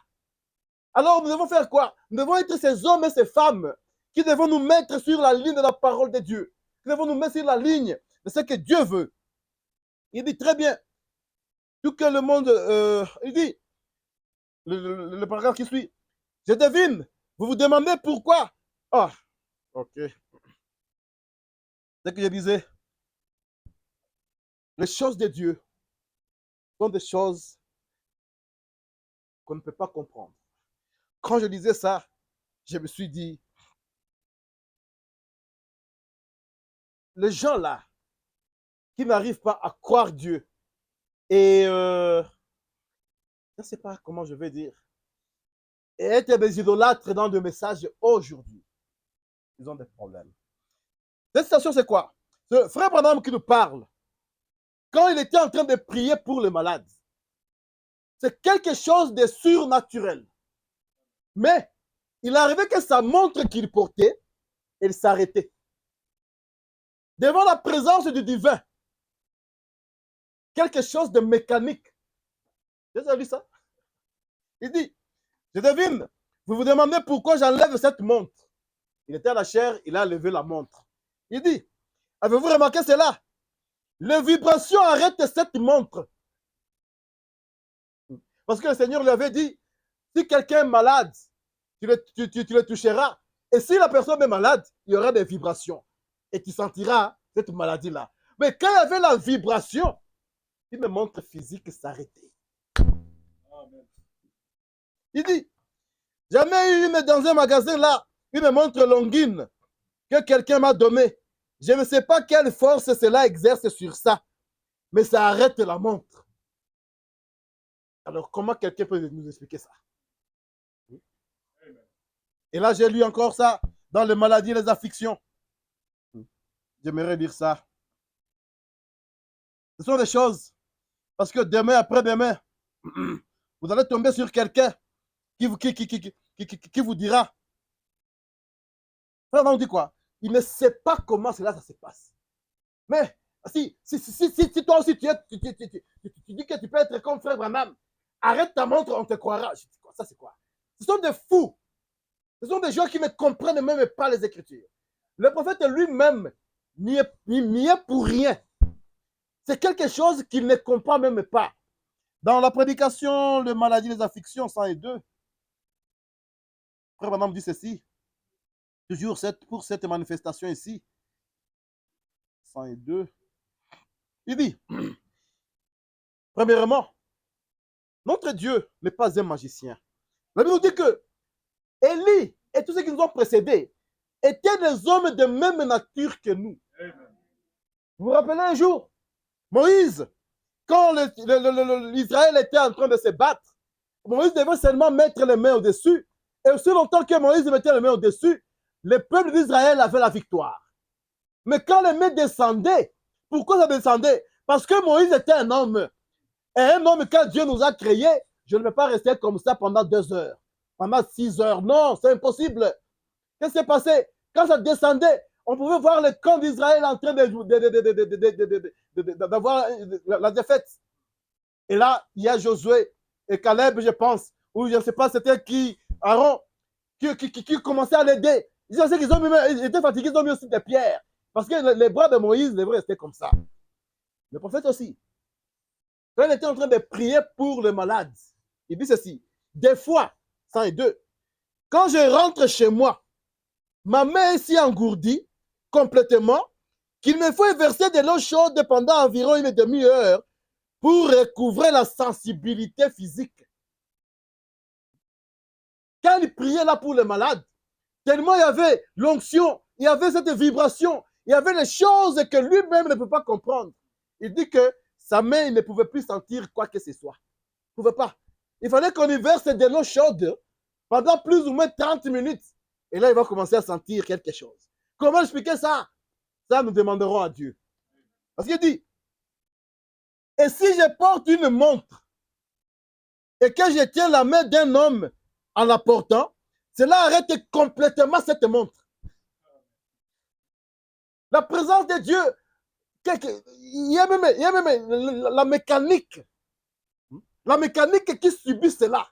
Alors nous devons faire quoi? Nous devons être ces hommes et ces femmes qui devons nous mettre sur la ligne de la parole de Dieu. Qui devons nous mettre sur la ligne de ce que Dieu veut. Il dit très bien, tout que le monde, il dit, le paragraphe qui suit, je devine, vous vous demandez pourquoi. Ah, ok. C'est que je disais, les choses de Dieu sont des choses qu'on ne peut pas comprendre. Quand je disais ça, je me suis dit, les gens là, qui n'arrivent pas à croire Dieu, et je ne sais pas comment je vais dire, et être des idolâtres dans des messages aujourd'hui, ils ont des problèmes. Cette citation, c'est quoi? Ce frère Branham qui nous parle, quand il était en train de prier pour les malades, c'est quelque chose de surnaturel. Mais il arrivait que sa montre qu'il portait, elle s'arrêtait. Devant la présence du divin, quelque chose de mécanique. Vous avez vu ça? Il dit, je devine, vous vous demandez pourquoi j'enlève cette montre. Il était à la chair, il a levé la montre. Il dit, avez-vous remarqué cela? Les vibrations arrêtent cette montre. Parce que le Seigneur lui avait dit, si quelqu'un est malade, tu le toucheras. Et si la personne est malade, il y aura des vibrations. Et tu sentiras cette maladie-là. Mais quand il y avait la vibration, une montre physique s'arrêtait. Il dit, jamais eu dans un magasin là, une montre Longines que quelqu'un m'a donnée. Je ne sais pas quelle force cela exerce sur ça, mais ça arrête la montre. Alors, comment quelqu'un peut nous expliquer ça? Et là, j'ai lu encore ça dans les maladies et les afflictions. J'aimerais dire ça. Ce sont des choses, parce que demain, après-demain, vous allez tomber sur quelqu'un qui vous dira. On dit quoi? Il ne sait pas comment cela ça se passe. Mais si toi aussi tu dis que tu peux être comme frère Branham, arrête ta montre, on te croira. Je dis quoi? Ça c'est quoi? Ce sont des fous. Ce sont des gens qui ne comprennent même pas les Écritures. Le prophète lui-même n'y est pour rien. C'est quelque chose qu'il ne comprend même pas. Dans la prédication, les maladies, les afflictions, 102, frère Branham dit ceci, toujours pour cette manifestation ici, 102, il dit, premièrement, notre Dieu n'est pas un magicien. La Bible nous dit que Élie et tous ceux qui nous ont précédés étaient des hommes de même nature que nous. Amen. Vous vous rappelez un jour, Moïse, quand l'Israël était en train de se battre, Moïse devait seulement mettre les mains au-dessus. Et aussi longtemps que Moïse mettait les mains au-dessus, le peuple d'Israël avait la victoire. Mais quand les mains descendaient, pourquoi ça descendait? Parce que Moïse était un homme. Et un homme, quand Dieu nous a créés, je ne vais pas rester comme ça pendant 2 heures, pendant 6 heures. Non, c'est impossible. Qu'est-ce qui s'est passé? Quand ça descendait, on pouvait voir le camp d'Israël en train d'avoir la défaite. Et là, il y a Josué et Caleb, je pense, ou je ne sais pas c'était qui, Aaron, qui commençait à l'aider. Ils étaient fatigués, ils ont mis aussi des pierres. Parce que les bras de Moïse devraient rester comme ça. Le prophète aussi. Quand il était en train de prier pour les malades, il dit ceci, des fois, 102, quand je rentre chez moi, ma main est si engourdie complètement qu'il me faut verser de l'eau chaude pendant environ une demi-heure pour recouvrer la sensibilité physique. Quand il priait là pour les malades, tellement il y avait l'onction, il y avait cette vibration, il y avait les choses que lui-même ne peut pas comprendre. Il dit que sa main, il ne pouvait plus sentir quoi que ce soit. Il ne pouvait pas. Il fallait qu'on y verse de l'eau chaude pendant plus ou moins 30 minutes. Et là, il va commencer à sentir quelque chose. Comment expliquer ça? Ça, nous demanderons à Dieu. Parce qu'il dit, et si je porte une montre et que je tiens la main d'un homme en la portant, cela arrête complètement cette montre. La présence de Dieu, il y a même la mécanique. La mécanique qui subit cela.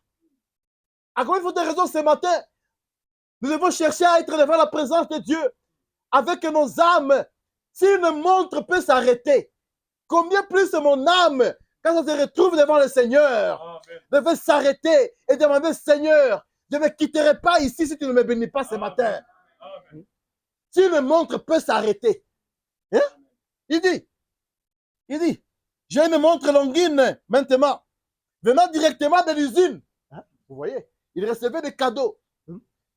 À combien de raisons ce matin, nous devons chercher à être devant la présence de Dieu avec nos âmes. Si une montre peut s'arrêter, combien plus mon âme, quand ça se retrouve devant le Seigneur, devait s'arrêter et demander, Seigneur, je ne quitterai pas ici si tu ne me bénis pas ce matin. Si une montre peut s'arrêter, hein? Il dit, j'ai une montre Longines maintenant, venant directement de l'usine. Hein? Vous voyez, il recevait des cadeaux.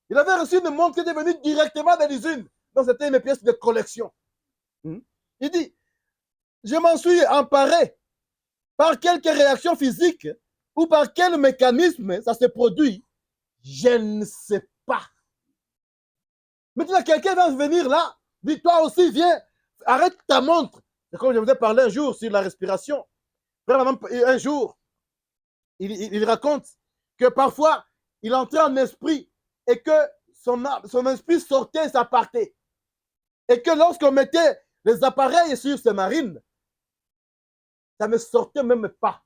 Il avait reçu une montre qui était venue directement de l'usine. Donc c'était une pièce de collection. Il dit, je m'en suis emparé par quelques réactions physiques ou par quel mécanisme ça se produit. Je ne sais pas. Maintenant, quelqu'un va venir là, dit, toi aussi, viens, arrête ta montre. C'est comme je vous ai parlé un jour sur la respiration. Un jour, il raconte que parfois, il entrait en esprit et que son esprit sortait et ça partait. Et que lorsqu'on mettait les appareils sur ses narines, ça ne sortait même pas.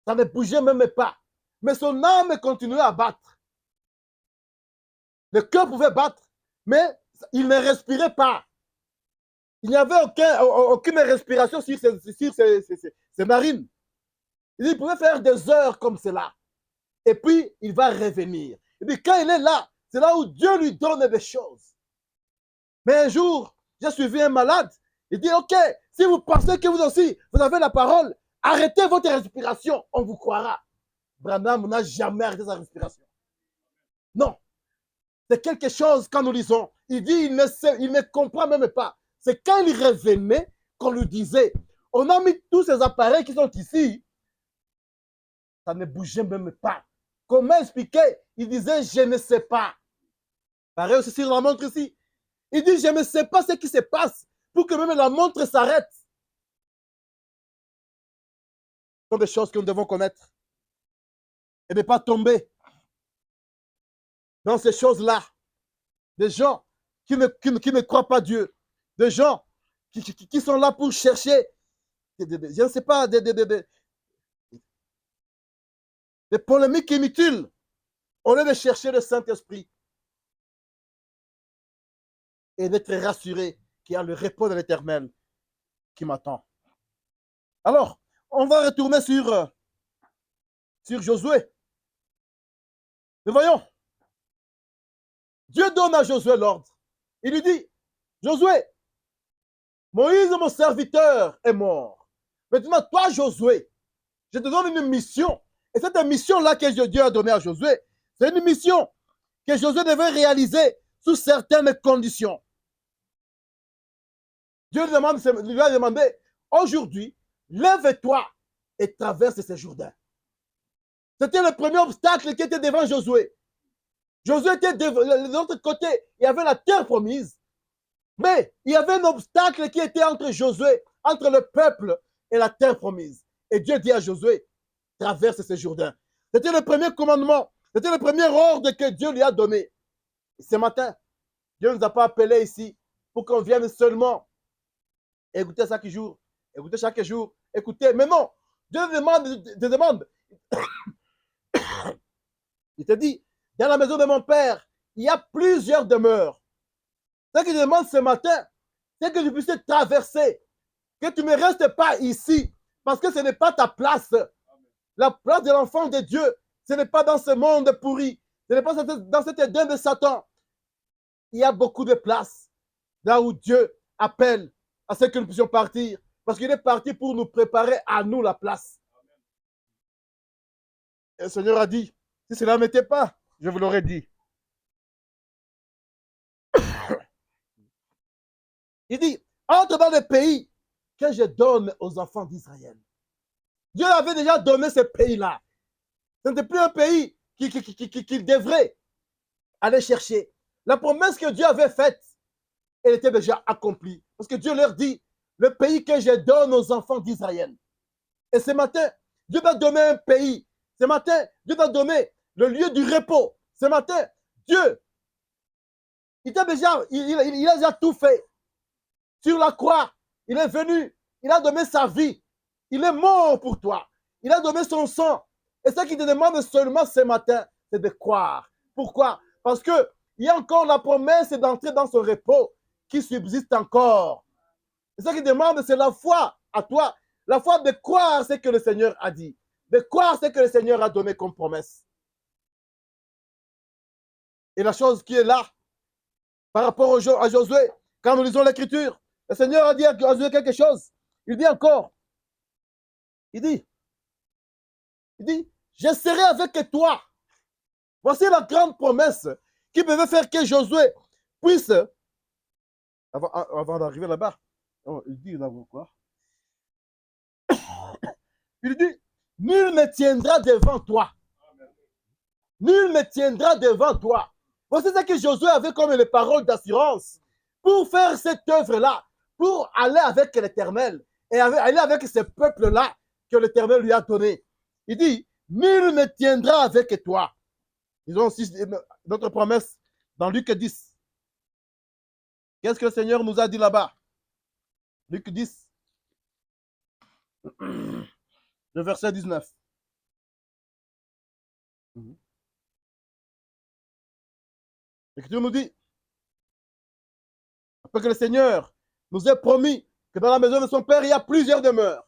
Ça ne bougeait même pas. Mais son âme continuait à battre. Le cœur pouvait battre, mais il ne respirait pas. Il n'y avait aucune respiration sur ses narines. Il pouvait faire des heures comme cela. Et puis, il va revenir. Et puis quand il est là, c'est là où Dieu lui donne des choses. Mais un jour, j'ai suivi un malade. Il dit, OK, si vous pensez que vous aussi, vous avez la parole, arrêtez votre respiration, on vous croira. Branham n'a jamais arrêté sa respiration. Non. C'est quelque chose, quand nous lisons, il dit, il ne comprend même pas. C'est quand il revenait qu'on lui disait, on a mis tous ces appareils qui sont ici, ça ne bougeait même pas. Comment expliquer? Il disait, je ne sais pas. Pareil aussi sur la montre ici. Il dit, je ne sais pas ce qui se passe pour que même la montre s'arrête. Ce sont des choses que nous devons connaître et ne pas tomber dans ces choses-là. Des gens qui ne croient pas Dieu. Des gens qui sont là pour chercher, je ne sais pas, des polémiques inutiles au lieu de chercher le Saint-Esprit et d'être rassuré qu'il y a le repos de l'Éternel qui m'attend. Alors, on va retourner sur Josué. Nous voyons, Dieu donne à Josué l'ordre. Il lui dit, Josué, Moïse, mon serviteur, est mort. Maintenant, toi, Josué, je te donne une mission. Et cette mission-là que Dieu a donnée à Josué, c'est une mission que Josué devait réaliser sous certaines conditions. Dieu lui a demandé, aujourd'hui, lève-toi et traverse ce Jourdain. C'était le premier obstacle qui était devant Josué. Josué était de l'autre côté, il y avait la terre promise. Mais il y avait un obstacle qui était entre Josué, entre le peuple et la terre promise. Et Dieu dit à Josué, traverse ce Jourdain. C'était le premier commandement, c'était le premier ordre que Dieu lui a donné. Et ce matin, Dieu ne nous a pas appelés ici pour qu'on vienne seulement écouter chaque jour, écouter. Mais non, Dieu te demande. Il te dit, dans la maison de mon père, il y a plusieurs demeures. Ce qu'il demande ce matin, c'est que tu puisses traverser, que tu ne restes pas ici, parce que ce n'est pas ta place. La place de l'enfant de Dieu, ce n'est pas dans ce monde pourri, ce n'est pas dans cet Éden de Satan. Il y a beaucoup de places là où Dieu appelle à ce que nous puissions partir, parce qu'il est parti pour nous préparer à nous la place. Et le Seigneur a dit, si cela n'était pas, je vous l'aurais dit. Il dit, entre dans le pays que je donne aux enfants d'Israël. Dieu avait déjà donné ce pays-là. Ce n'était plus un pays qu'il devrait aller chercher. La promesse que Dieu avait faite, elle était déjà accomplie. Parce que Dieu leur dit, le pays que je donne aux enfants d'Israël. Et ce matin, Dieu va donner un pays. Ce matin, Dieu va donner le lieu du repos. Ce matin, Dieu, il a déjà tout fait. Sur la croix, il est venu, il a donné sa vie. Il est mort pour toi. Il a donné son sang. Et ce qu'il te demande seulement ce matin, c'est de croire. Pourquoi? Parce qu'il y a encore la promesse d'entrer dans ce repos qui subsiste encore. Et ce qu'il demande, c'est la foi à toi. La foi de croire ce que le Seigneur a dit. De croire ce que le Seigneur a donné comme promesse. Et la chose qui est là, par rapport à Josué, quand nous lisons l'Écriture, le Seigneur a dit à Josué quelque chose. Il dit encore, il dit, je serai avec toi. Voici la grande promesse qui devait faire que Josué puisse, avant d'arriver là-bas, il dit d'abord quoi? Il dit, nul ne tiendra devant toi. Nul ne tiendra devant toi. Voici ce que Josué avait comme les paroles d'assurance pour faire cette œuvre-là, pour aller avec l'Éternel et aller avec ce peuple-là que l'Éternel lui a donné. Il dit, nul ne tiendra avec toi. Ils ont aussi notre promesse dans Luc 10. Qu'est-ce que le Seigneur nous a dit là-bas? Luc 10, le verset 19. L'Écriture nous dit, après que le Seigneur nous ait promis que dans la maison de son Père, il y a plusieurs demeures,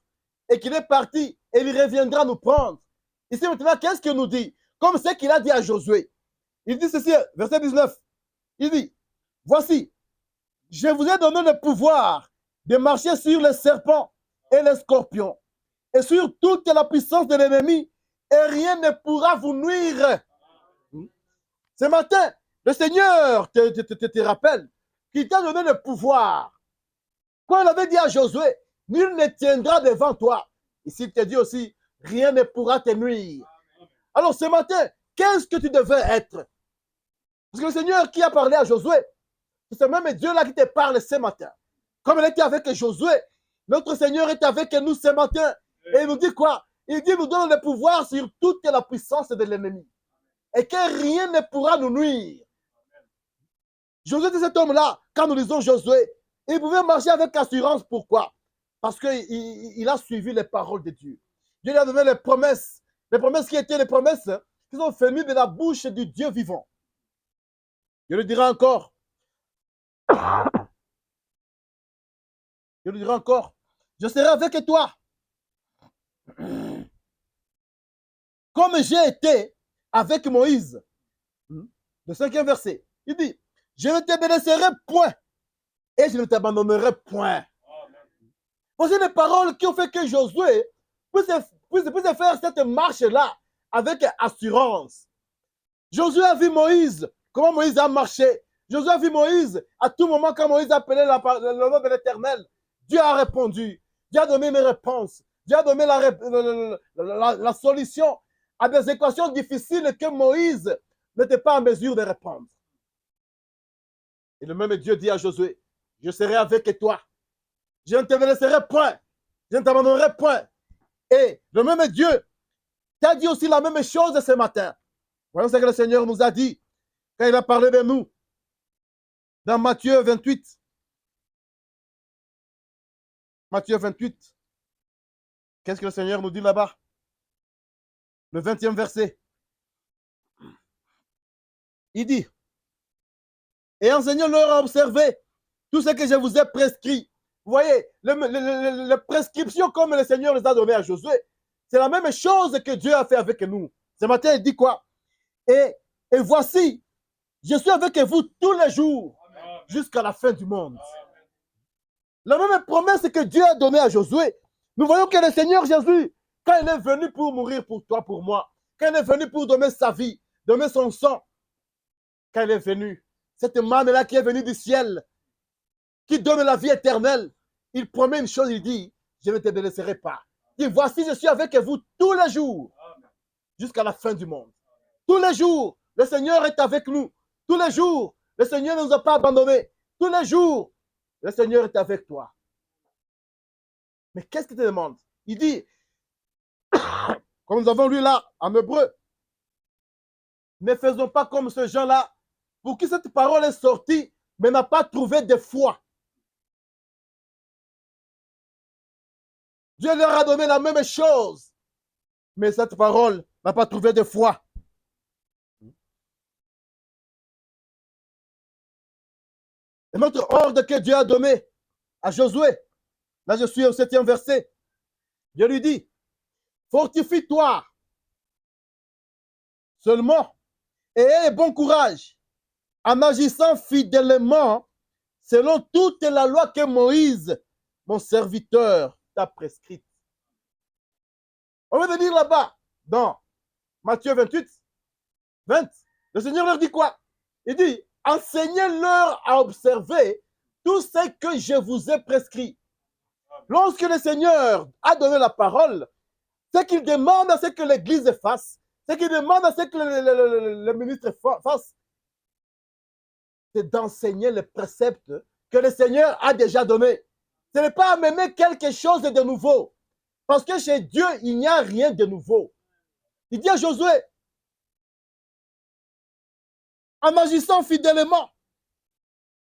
et qu'il est parti, et il reviendra nous prendre. Ici maintenant, qu'est-ce qu'il nous dit? Comme ce qu'il a dit à Josué. Il dit ceci, verset 19. Il dit, voici, je vous ai donné le pouvoir de marcher sur les serpents et les scorpions et sur toute la puissance de l'ennemi et rien ne pourra vous nuire. Ce matin, le Seigneur te rappelle qu'il t'a donné le pouvoir. Quand il avait dit à Josué, nul ne tiendra devant toi. Ici, il te dit aussi, rien ne pourra te nuire. Alors ce matin, qu'est-ce que tu devais être? Parce que le Seigneur qui a parlé à Josué, c'est même Dieu-là qui te parle ce matin. Comme il était avec Josué, notre Seigneur est avec nous ce matin. Et il nous dit quoi? Il dit, nous donne le pouvoir sur toute la puissance de l'ennemi. Et que rien ne pourra nous nuire. Josué était cet homme-là, quand nous lisons Josué, il pouvait marcher avec assurance. Pourquoi? Parce qu'il a suivi les paroles de Dieu. Dieu lui a donné les promesses qui étaient les promesses qui sont venues de la bouche du Dieu vivant. Je lui dirai encore, je serai avec toi. Comme j'ai été avec Moïse. Le 5e verset, il dit, je ne te délaisserai point et je ne t'abandonnerai point. Voici les paroles qui ont fait que Josué puisse faire cette marche-là avec assurance. Josué a vu Moïse, comment Moïse a marché. Josué a vu Moïse, à tout moment quand Moïse appelait le nom de l'Éternel, Dieu a répondu, Dieu a donné une réponse, Dieu a donné la solution à des équations difficiles que Moïse n'était pas en mesure de répondre. Et le même Dieu dit à Josué, je serai avec toi, je ne te laisserai point, je ne t'abandonnerai point. Et le même Dieu t'a dit aussi la même chose ce matin. Voyons ce que le Seigneur nous a dit quand il a parlé de nous. Dans Matthieu 28. Matthieu 28. Qu'est-ce que le Seigneur nous dit là-bas? Le 20e verset. Il dit, et enseignez-leur à observer tout ce que je vous ai prescrit. Vous voyez, les prescriptions comme le Seigneur les a données à Josué, c'est la même chose que Dieu a fait avec nous. Ce matin, il dit quoi? Et voici, je suis avec vous tous les jours jusqu'à la fin du monde. La même promesse que Dieu a donnée à Josué. Nous voyons que le Seigneur Jésus, quand il est venu pour mourir pour toi, pour moi, quand il est venu pour donner sa vie, donner son sang, quand il est venu, cette manne-là qui est venue du ciel, qui donne la vie éternelle, il promet une chose, il dit, je ne te délaisserai pas. Il dit, voici, je suis avec vous tous les jours, jusqu'à la fin du monde. Tous les jours, le Seigneur est avec nous. Tous les jours, le Seigneur ne nous a pas abandonnés. Tous les jours, le Seigneur est avec toi. Mais qu'est-ce qu'il te demande? Il dit, comme nous avons lu là, en hébreu, ne faisons pas comme ce gens-là, pour qui cette parole est sortie, mais n'a pas trouvé de foi. Dieu leur a donné la même chose, mais cette parole n'a pas trouvé de foi. Et notre ordre que Dieu a donné à Josué, là je suis au 7e verset, Dieu lui dit, fortifie-toi seulement et aie bon courage en agissant fidèlement selon toute la loi que Moïse, mon serviteur, t'a prescrite. On va venir là-bas, dans Matthieu 28, 20. Le Seigneur leur dit quoi? Il dit, enseignez-leur à observer tout ce que je vous ai prescrit. Lorsque le Seigneur a donné la parole, ce qu'il demande à ce que l'Église fasse, ce qu'il demande à ce que le ministre fasse, c'est d'enseigner les préceptes que le Seigneur a déjà donnés. Ce n'est pas amener quelque chose de nouveau. Parce que chez Dieu, il n'y a rien de nouveau. Il dit à Josué, en agissant fidèlement,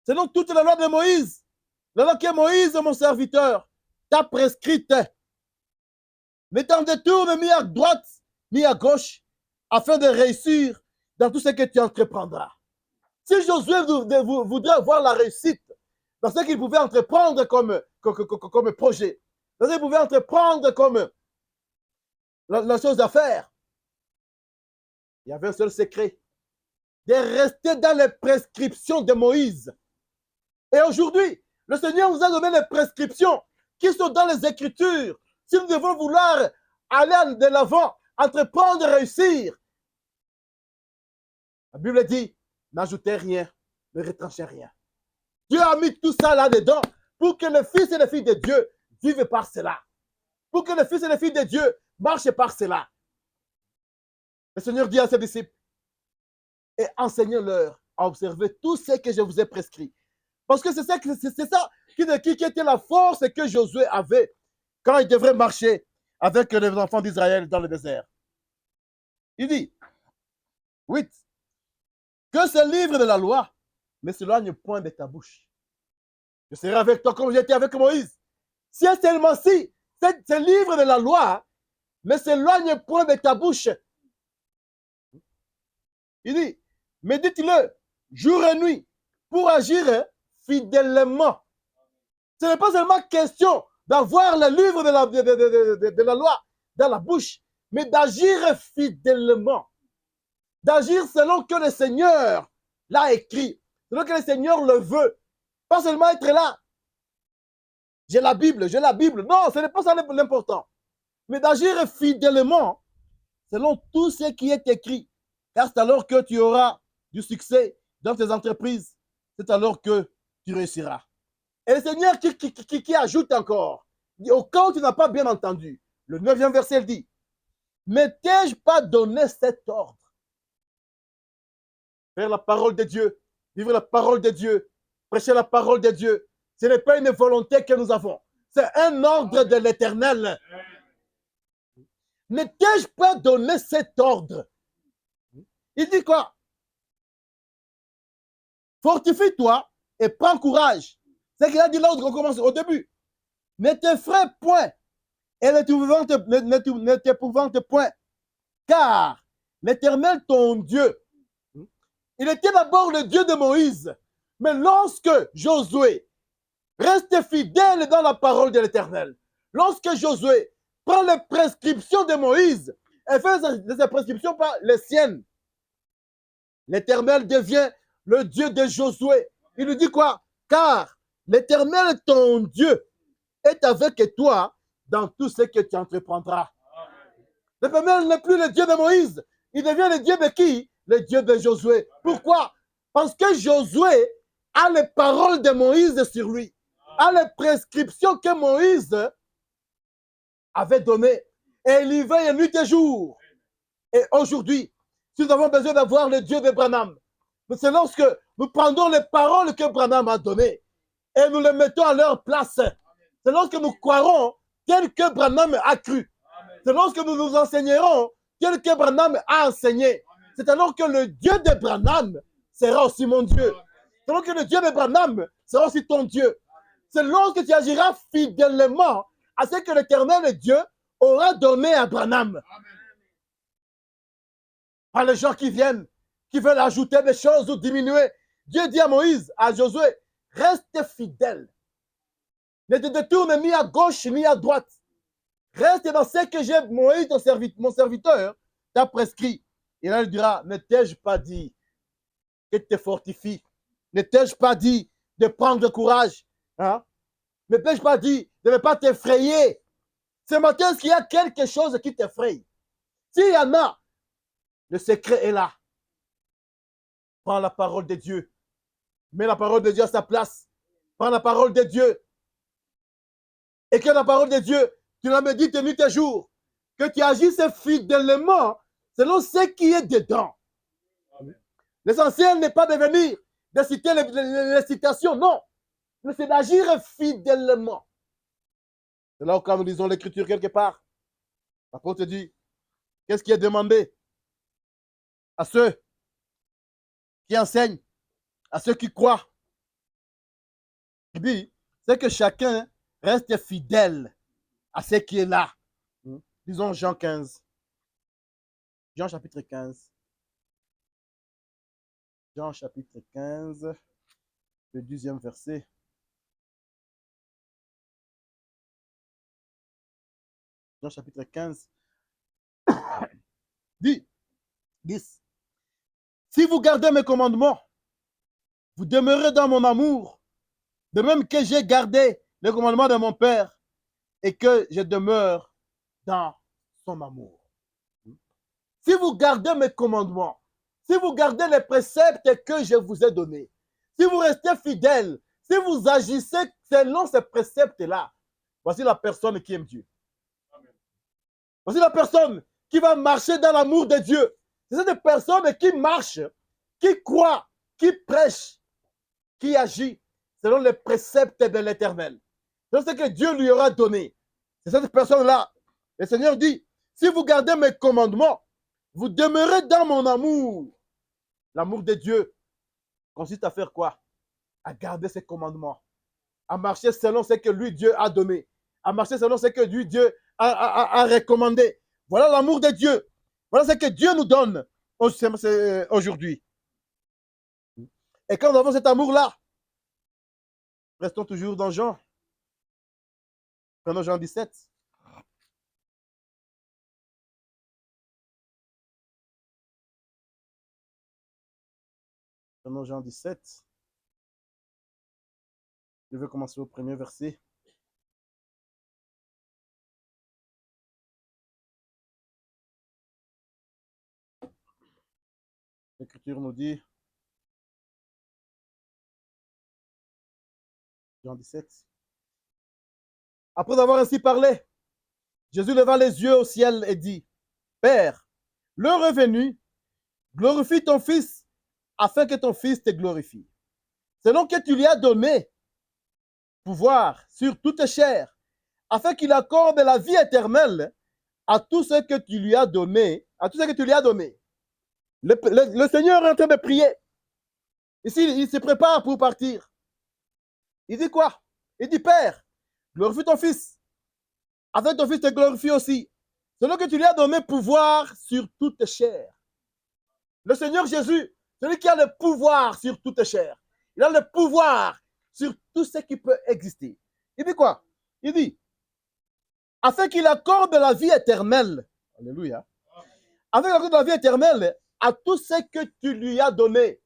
selon toute la loi de Moïse, la loi que Moïse, mon serviteur, t'a prescrite, ne t'en détourne ni à droite ni à gauche, afin de réussir dans tout ce que tu entreprendras. Si Josué voudrait avoir la réussite dans ce qu'il pouvait entreprendre comme projet, dans ce qu'il pouvait entreprendre comme la chose à faire, il y avait un seul secret. de rester dans les prescriptions de Moïse. Et aujourd'hui, le Seigneur nous a donné les prescriptions qui sont dans les Écritures. Si nous devons vouloir aller de l'avant, entreprendre et réussir, la Bible dit, n'ajoutez rien, ne retranchez rien. Dieu a mis tout ça là-dedans pour que les fils et les filles de Dieu vivent par cela. Pour que les fils et les filles de Dieu marchent par cela. Le Seigneur dit à ses disciples, et enseignez-leur à observer tout ce que je vous ai prescrit. Parce que c'est ça qui était la force que Josué avait quand il devrait marcher avec les enfants d'Israël dans le désert. Il dit, 8, que ce livre de la loi ne s'éloigne point de ta bouche. Je serai avec toi comme j'étais avec Moïse. Si seulement si ce livre de la loi ne s'éloigne point de ta bouche. Il dit, médite-le jour et nuit pour agir fidèlement. Ce n'est pas seulement question d'avoir le livre de la loi dans la bouche, mais d'agir fidèlement. D'agir selon que le Seigneur l'a écrit, selon que le Seigneur le veut. Pas seulement être là. J'ai la Bible. Non, ce n'est pas ça l'important. Mais d'agir fidèlement selon tout ce qui est écrit. Car c'est alors que tu auras du succès dans tes entreprises. C'est alors que tu réussiras. Et le Seigneur qui ajoute encore, au cas où tu n'as pas bien entendu, le 9e verset dit, mais t'ai-je pas donné cet ordre? Faire la parole de Dieu, vivre la parole de Dieu, prêcher la parole de Dieu, ce n'est pas une volonté que nous avons. C'est un ordre de l'Éternel. Ne t'ai-je pas donné cet ordre? Il dit quoi? Fortifie-toi et prends courage. C'est qu'il a dit l'ordre qu'on commence au début. Ne t'effraie point et ne t'épouvante point. Car l'Éternel, ton Dieu, il était d'abord le Dieu de Moïse. Mais lorsque Josué reste fidèle dans la parole de l'Éternel, lorsque Josué prend les prescriptions de Moïse et fait ses prescriptions par les siennes, l'Éternel devient le Dieu de Josué. Il lui dit quoi? Car l'Éternel, ton Dieu, est avec toi dans tout ce que tu entreprendras. L'Éternel n'est plus le Dieu de Moïse. Il devient le Dieu de qui? Le Dieu de Josué. Pourquoi? Parce que Josué a les paroles de Moïse sur lui, a les prescriptions que Moïse avait données. Et il y veille nuit et jour. Et aujourd'hui, si nous avons besoin d'avoir le Dieu de Branham, c'est lorsque nous prenons les paroles que Branham a données et nous les mettons à leur place. C'est lorsque nous croirons tel que Branham a cru. C'est lorsque nous nous enseignerons tel que Branham a enseigné. C'est alors que le Dieu de Branham sera aussi mon Dieu. C'est alors que le Dieu de Branham sera aussi ton Dieu. C'est lorsque tu agiras fidèlement à ce que l'Éternel Dieu aura donné à Branham. Pas les gens qui viennent, qui veulent ajouter des choses ou diminuer. Dieu dit à Moïse, à Josué, reste fidèle. Ne te détourne ni à gauche ni à droite. Reste dans ce que j'ai, Moïse, mon serviteur, t'a prescrit. Et là, il dira, ne t'ai-je pas dit que tu te fortifies? Ne t'ai-je pas dit de prendre courage? Hein? Ne t'ai-je pas dit de ne pas t'effrayer? Ce matin, est-ce qu'il y a quelque chose qui t'effraie? S'il y en a, le secret est là. Prends la parole de Dieu. Mets la parole de Dieu à sa place. Prends la parole de Dieu. Et que la parole de Dieu, tu la médites nuit et jour. Que tu agisses fidèlement selon ce qui est dedans. L'essentiel n'est pas de venir, de citer les citations, non. Mais c'est d'agir fidèlement. C'est là où quand nous lisons l'écriture quelque part, l'apôtre dit, qu'est-ce qui est demandé à ceux qui enseignent, à ceux qui croient? Il dit, c'est que chacun reste fidèle à ce qui est là. Disons Jean 15. Jean chapitre 15. Jean chapitre 15, le 10e verset. Jean chapitre 15. Dit, 10. Si vous gardez mes commandements, vous demeurez dans mon amour, de même que j'ai gardé les commandements de mon Père et que je demeure dans son amour. Si vous gardez mes commandements, si vous gardez les préceptes que je vous ai donnés, si vous restez fidèles, si vous agissez selon ces préceptes-là, voici la personne qui aime Dieu. Voici la personne qui va marcher dans l'amour de Dieu. C'est cette personne qui marche, qui croit, qui prêche, qui agit selon les préceptes de l'Éternel. C'est ce que Dieu lui aura donné. C'est cette personne-là. Le Seigneur dit, si vous gardez mes commandements, vous demeurez dans mon amour. L'amour de Dieu consiste à faire quoi? À garder ses commandements, à marcher selon ce que lui, Dieu, a donné, à marcher selon ce que lui, Dieu, a recommandé. Voilà l'amour de Dieu. Voilà ce que Dieu nous donne aujourd'hui. Et quand nous avons cet amour-là, restons toujours dans Jean. Prenons Jean 17. Prenons Jean 17. Je vais commencer au premier verset. L'Écriture nous dit, Jean 17. Après avoir ainsi parlé, Jésus leva les yeux au ciel et dit, Père, l'heure est venue, glorifie ton Fils, afin que ton Fils te glorifie. Selon que tu lui as donné pouvoir sur toute chair, afin qu'il accorde la vie éternelle à tout ce que tu lui as donné, à tout ce que tu lui as donné. Le Seigneur est en train de prier. Ici, il se prépare pour partir. Il dit quoi? Il dit, Père, glorifie ton Fils, afin que ton Fils te glorifie aussi. Selon que tu lui as donné pouvoir sur toute chair. Le Seigneur Jésus, celui qui a le pouvoir sur toute chair. Il a le pouvoir sur tout ce qui peut exister. Il dit quoi? Il dit, afin qu'il accorde la vie éternelle. Alléluia. Afin qu'il accorde la vie éternelle à tout ce que tu lui as donné.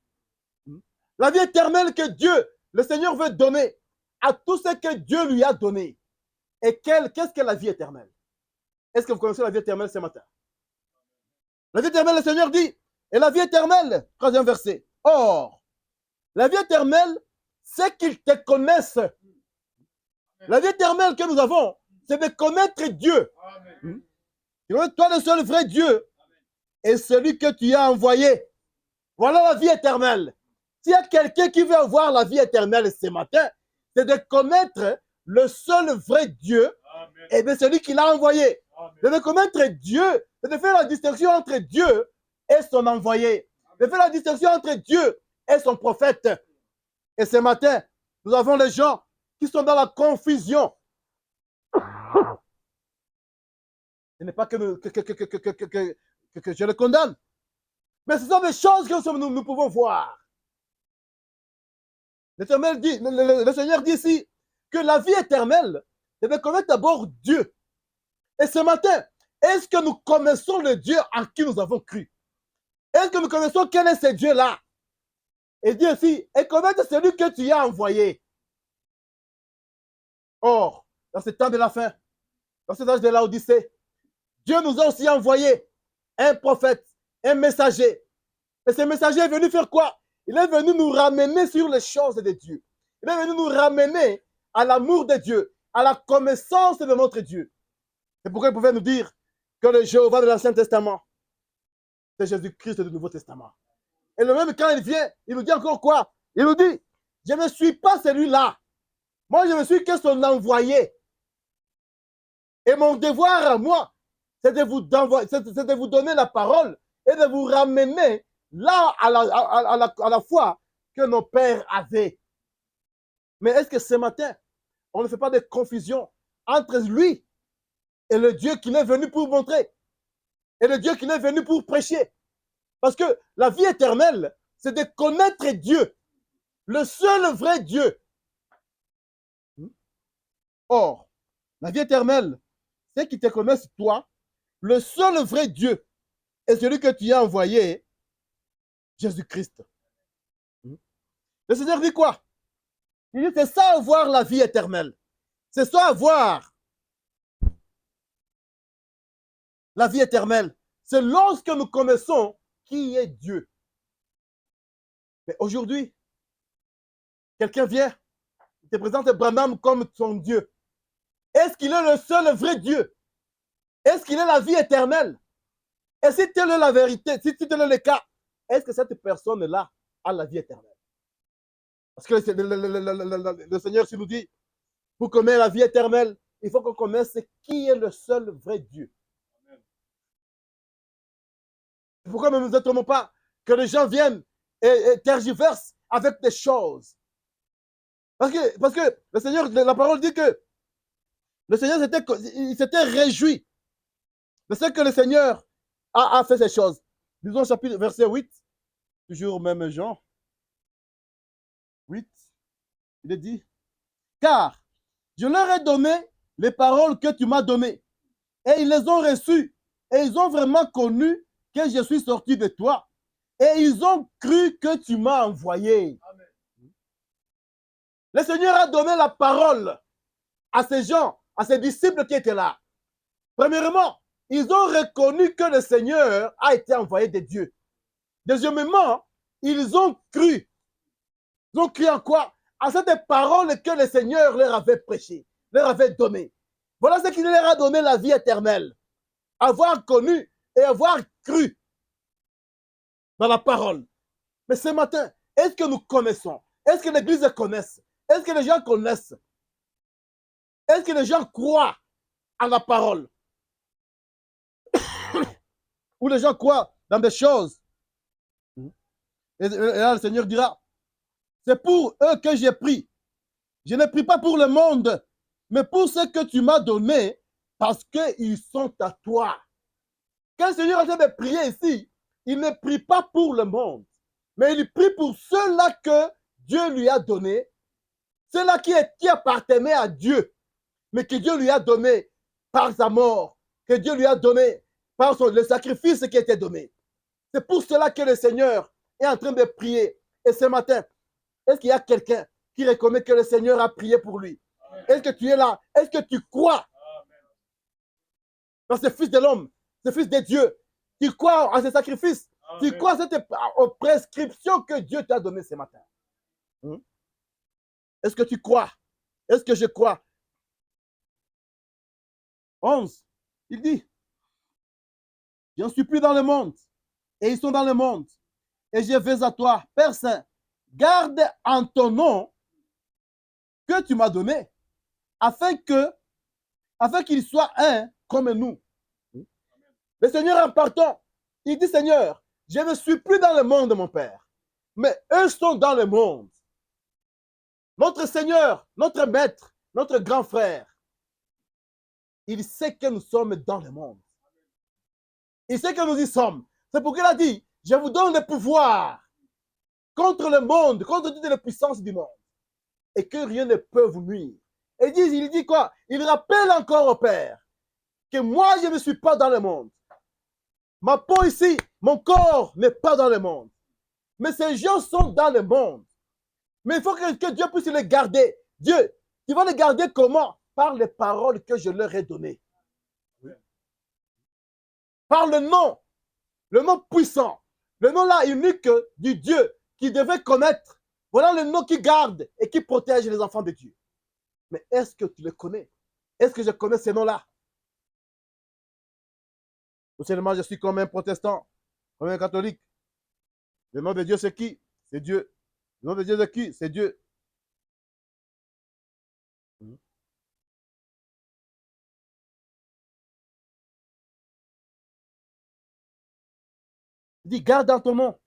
La vie éternelle que Dieu, le Seigneur veut donner à tout ce que Dieu lui a donné. Et qu'est-ce que la vie éternelle? Est-ce que vous connaissez la vie éternelle ce matin? La vie éternelle, le Seigneur dit, et la vie éternelle, troisième verset. Or, la vie éternelle, c'est qu'ils te connaissent. La vie éternelle que nous avons, c'est de connaître Dieu. Toi, le seul vrai Dieu, et celui que tu as envoyé. Voilà la vie éternelle. S'il y a quelqu'un qui veut avoir la vie éternelle ce matin, c'est de connaître le seul vrai Dieu, et bien celui qui l'a envoyé. De connaître Dieu, c'est de faire la distinction entre Dieu et son envoyé. De faire la distinction entre Dieu et son prophète. Et ce matin, nous avons les gens qui sont dans la confusion. Ce n'est pas que je le condamne, mais ce sont des choses que nous pouvons voir. Le Seigneur dit ici que la vie éternelle, c'est de connaître d'abord Dieu. Et ce matin, est-ce que nous connaissons le Dieu en qui nous avons cru? Est-ce que nous connaissons quel est ce Dieu-là? Et Dieu aussi, et connaître celui que tu as envoyé. Or, dans ce temps de la fin, dans cet âge de l'Odyssée, Dieu nous a aussi envoyé un prophète, un messager. Et ce messager est venu faire quoi? Il est venu nous ramener sur les choses de Dieu. Il est venu nous ramener à l'amour de Dieu, à la connaissance de notre Dieu. C'est pourquoi il pouvait nous dire que le Jéhovah de l'Ancien Testament, c'est Jésus-Christ du Nouveau Testament. Et le même quand il vient, il nous dit encore quoi? Il nous dit, je ne suis pas celui-là. Moi, je ne suis que son envoyé. Et mon devoir à moi, c'est de vous donner la parole et de vous ramener là à la foi que nos pères avaient. Mais est-ce que ce matin, on ne fait pas de confusion entre lui et le Dieu qu'il est venu pour montrer et le Dieu qu'il est venu pour prêcher? Parce que la vie éternelle, c'est de connaître Dieu, le seul vrai Dieu. Or, la vie éternelle, c'est qu'ils te connaissent toi, le seul vrai Dieu, et celui que tu as envoyé, Jésus-Christ. Le Seigneur dit quoi? Il dit, c'est ça avoir la vie éternelle. C'est ça avoir la vie éternelle. C'est lorsque nous connaissons qui est Dieu. Mais aujourd'hui, quelqu'un vient, il te présente Branham comme son Dieu. Est-ce qu'il est le seul vrai Dieu? Est-ce qu'il est la vie éternelle? Et si tel est la vérité, si tel est le cas, est-ce que cette personne-là a la vie éternelle? Parce que le Seigneur nous dit, pour connaître la vie éternelle, il faut qu'on connaisse qui est le seul vrai Dieu. Pourquoi nous ne nous étonnons pas que les gens viennent et tergiversent avec des choses? Parce que le Seigneur, la parole dit que le Seigneur s'était réjoui de ce que le Seigneur a fait ces choses. Disons chapitre verset 8, toujours même Jean 8, il est dit, car je leur ai donné les paroles que tu m'as données, et ils les ont reçues, et ils ont vraiment connu que je suis sorti de toi, et ils ont cru que tu m'as envoyé. Amen. Le Seigneur a donné la parole à ces gens, à ces disciples qui étaient là. Premièrement, ils ont reconnu que le Seigneur a été envoyé de Dieu. Deuxièmement, ils ont cru. Ils ont cru en quoi? À cette parole que le Seigneur leur avait prêchée, leur avait donnée. Voilà ce qui leur a donné la vie éternelle. Avoir connu et avoir cru dans la parole. Mais ce matin, est-ce que nous connaissons? Est-ce que l'Église connaisse? Est-ce que les gens connaissent? Est-ce que les gens croient à la parole? Ou les gens croient dans des choses? Et là, le Seigneur dira, c'est pour eux que j'ai pris. Je ne prie pas pour le monde, mais pour ce que tu m'as donné, parce qu'ils sont à toi. Quand le Seigneur est en train de prier ici, il ne prie pas pour le monde, mais il prie pour ceux-là que Dieu lui a donné, ceux-là qui appartenaient à Dieu, mais que Dieu lui a donné par sa mort, que Dieu lui a donné par le sacrifice qui était donné. C'est pour cela que le Seigneur est en train de prier. Et ce matin, est-ce qu'il y a quelqu'un qui reconnaît que le Seigneur a prié pour lui? Est-ce que tu es là? Est-ce que tu crois dans ce Fils de l'homme, ce Fils de Dieu? Tu crois à ce sacrifice? Tu crois à cette prescription que Dieu t'a donnée ce matin? Est-ce que tu crois? Est-ce que je crois? 11, il dit, je ne suis plus dans le monde, et ils sont dans le monde, et je vais à toi, Père Saint, garde en ton nom que tu m'as donné, afin qu'ils soient un comme nous. Le Seigneur en partant, il dit, Seigneur, je ne suis plus dans le monde, mon Père, mais eux sont dans le monde. Notre Seigneur, notre Maître, notre grand frère, il sait que nous sommes dans le monde. Il sait que nous y sommes. C'est pourquoi il a dit, je vous donne le pouvoir contre le monde, contre toutes les puissances du monde, et que rien ne peut vous nuire. Et il dit quoi? Il rappelle encore au Père que moi, je ne suis pas dans le monde. Ma peau ici, mon corps n'est pas dans le monde. Mais ces gens sont dans le monde. Mais il faut que Dieu puisse les garder. Dieu, tu vas les garder comment? Par les paroles que je leur ai données. Par le nom puissant, le nom là unique du Dieu qui devait connaître. Voilà le nom qui garde et qui protège les enfants de Dieu. Mais est-ce que tu le connais? Est-ce que je connais ces noms-là? Tout seulement, je suis comme un protestant, comme un catholique. Le nom de Dieu, c'est qui? C'est Dieu. Le nom de Dieu, c'est qui? C'est Dieu. Il dit, garde dans ton nom,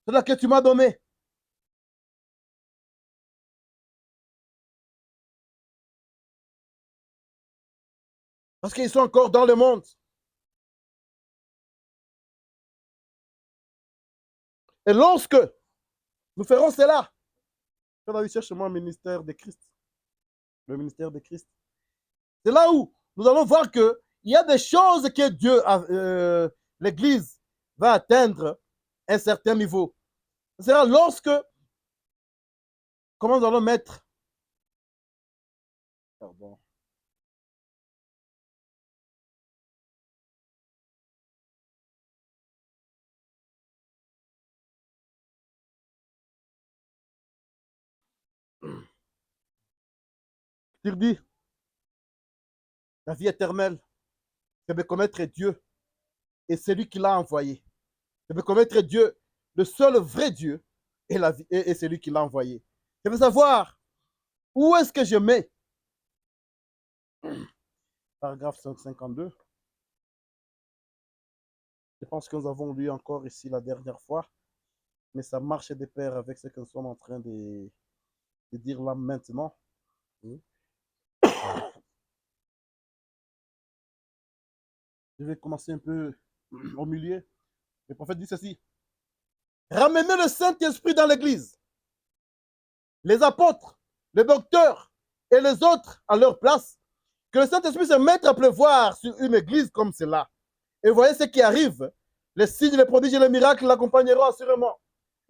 celui que tu m'as donné. Parce qu'ils sont encore dans le monde. Et lorsque nous ferons cela, quand on cherche moi le ministère de Christ, le ministère de Christ, c'est là où nous allons voir qu'il y a des choses que Dieu, l'Église, va atteindre un certain niveau. Ce sera lorsque, comment nous allons mettre, pardon, il dit, la vie éternelle, c'est de connaître Dieu et celui qui l'a envoyé. C'est de connaître Dieu, le seul vrai Dieu et, la vie, et celui qui l'a envoyé. Je veux savoir où est-ce que je mets, paragraphe 152. Je pense que nous avons lu encore ici la dernière fois, mais ça marche de pair avec ce que nous sommes en train de dire là maintenant. Je vais commencer un peu au milieu. Le prophète dit ceci. Ramenez le Saint-Esprit dans l'Église. Les apôtres, les docteurs et les autres à leur place. Que le Saint-Esprit se mette à pleuvoir sur une Église comme cela. Et voyez ce qui arrive. Les signes, les prodiges et les miracles l'accompagneront assurément.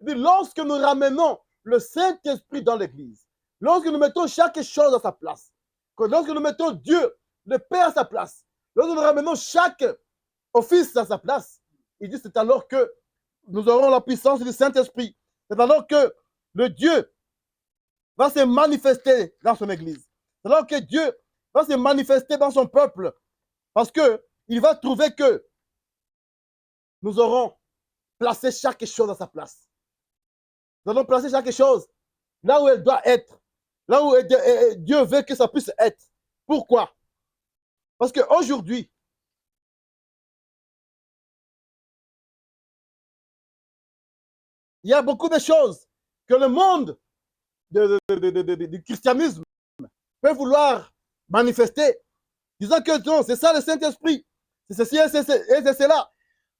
Lorsque nous ramenons le Saint-Esprit dans l'Église, lorsque nous mettons chaque chose à sa place, lorsque nous mettons Dieu, le Père à sa place, lorsque nous ramenons chaque office à sa place, il dit c'est alors que nous aurons la puissance du Saint-Esprit. C'est alors que le Dieu va se manifester dans son Église. C'est alors que Dieu va se manifester dans son peuple. Parce qu'il va trouver que nous aurons placé chaque chose à sa place. Nous allons placer chaque chose là où elle doit être. Là où Dieu veut que ça puisse être. Pourquoi? Parce qu'aujourd'hui, il y a beaucoup de choses que le monde du christianisme peut vouloir manifester, disant que non, c'est ça le Saint-Esprit, c'est ceci et c'est cela.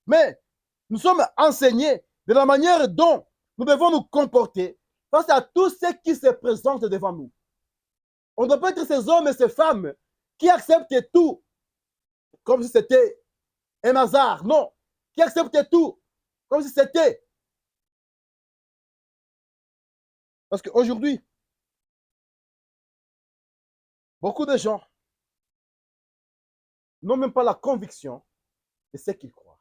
Mais nous sommes enseignés de la manière dont nous devons nous comporter face à tout ce qui se présente devant nous. On ne doit pas être ces hommes et ces femmes qui acceptent tout comme si c'était un hasard. Non, qui acceptent tout comme si c'était. Parce qu'aujourd'hui, beaucoup de gens n'ont même pas la conviction de ce qu'ils croient.